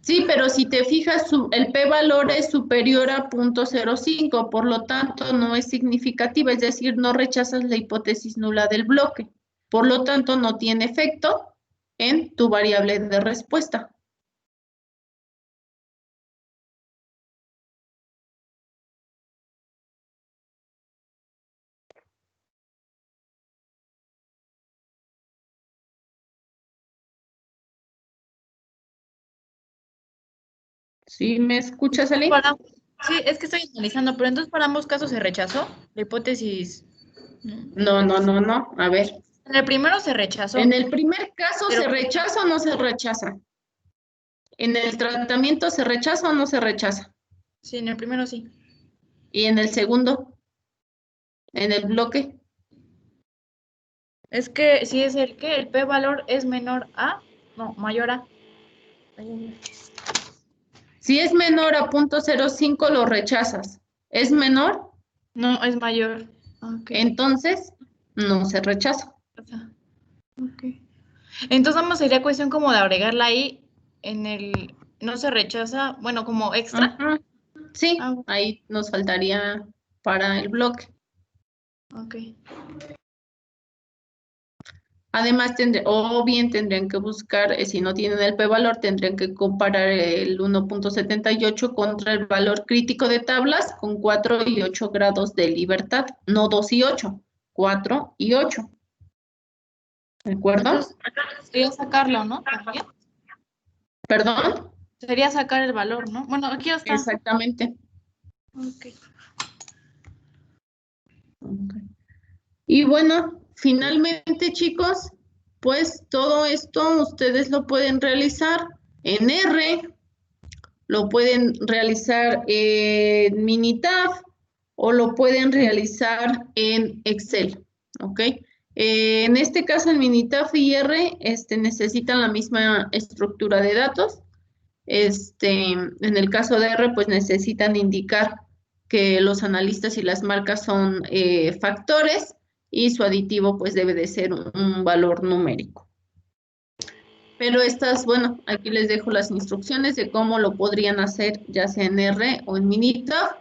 Sí, pero si te fijas, el p-valor es superior a 0.05, por lo tanto no es significativa, es decir, no rechazas la hipótesis nula del bloque. Por lo tanto, no tiene efecto en tu variable de respuesta. ¿Sí me escuchas, Ali? Sí, es que estoy analizando, pero entonces para ambos casos se rechazó la hipótesis. No. A ver. En el primero se rechazó. En el primer caso, Pero- ¿se rechaza o no se rechaza? ¿En el tratamiento se rechaza o no se rechaza? Sí, en el primero sí. ¿Y en el segundo? ¿En el bloque? Es que si es el p-valor es menor a, no, mayor a. Si es menor a 0.05, lo rechazas. ¿Es menor? No, es mayor. Okay. Entonces, no se rechaza. Okay. Entonces, vamos, sería cuestión como de agregarla ahí en el, no se rechaza, bueno, como extra. Ajá. Sí, ahí nos faltaría para el bloque. Ok. Además, tendrían que buscar, si no tienen el p-valor, tendrían que comparar el 1.78 contra el valor crítico de tablas con 4 y 8 grados de libertad. No 2 y 8, 4 y 8. ¿De acuerdo? Entonces, sería sacarlo, ¿no? ¿También? ¿Perdón? Sería sacar el valor, ¿no? Bueno, aquí está. Exactamente. Ok. Y bueno, finalmente, chicos, pues todo esto ustedes lo pueden realizar en R, lo pueden realizar en Minitab o lo pueden realizar en Excel, ¿ok? En este caso, en Minitab y R necesitan la misma estructura de datos. En el caso de R, pues necesitan indicar que los analistas y las marcas son factores y su aditivo pues debe de ser un valor numérico. Pero bueno, aquí les dejo las instrucciones de cómo lo podrían hacer, ya sea en R o en Minitab,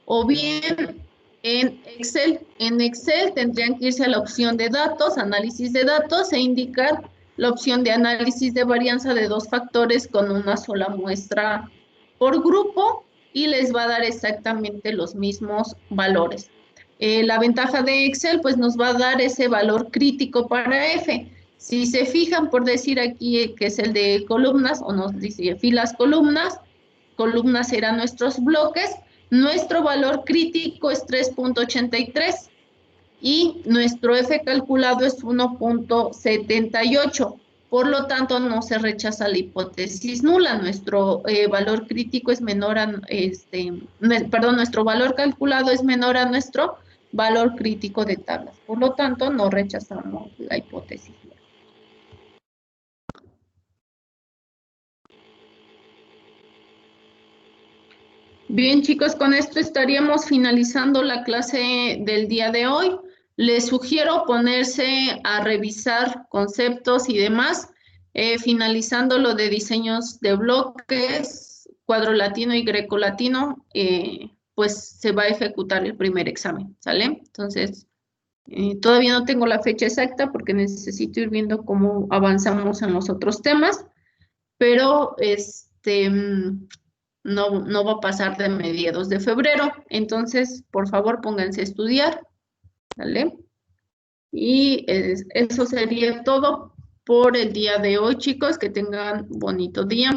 o bien en Excel. En Excel tendrían que irse a la opción de datos, análisis de datos, e indicar la opción de análisis de varianza de 2 factores con una sola muestra por grupo, y les va a dar exactamente los mismos valores. La ventaja de Excel, pues nos va a dar ese valor crítico para F. Si se fijan, por decir aquí que es el de columnas, o nos dice filas, columnas serán nuestros bloques, nuestro valor crítico es 3.83 y nuestro F calculado es 1.78. Por lo tanto, no se rechaza la hipótesis nula. Nuestro valor crítico es menor a, nuestro valor calculado es menor a nuestro valor crítico de tablas. Por lo tanto, no rechazamos la hipótesis nula. Bien, chicos, con esto estaríamos finalizando la clase del día de hoy. Les sugiero ponerse a revisar conceptos y demás, finalizando lo de diseños de bloques, cuadro latino y greco latino, pues se va a ejecutar el primer examen, ¿sale? Entonces, todavía no tengo la fecha exacta porque necesito ir viendo cómo avanzamos en los otros temas, pero no va a pasar de mediados de febrero. Entonces, por favor, pónganse a estudiar, ¿vale? Y eso sería todo por el día de hoy, chicos. Que tengan bonito día.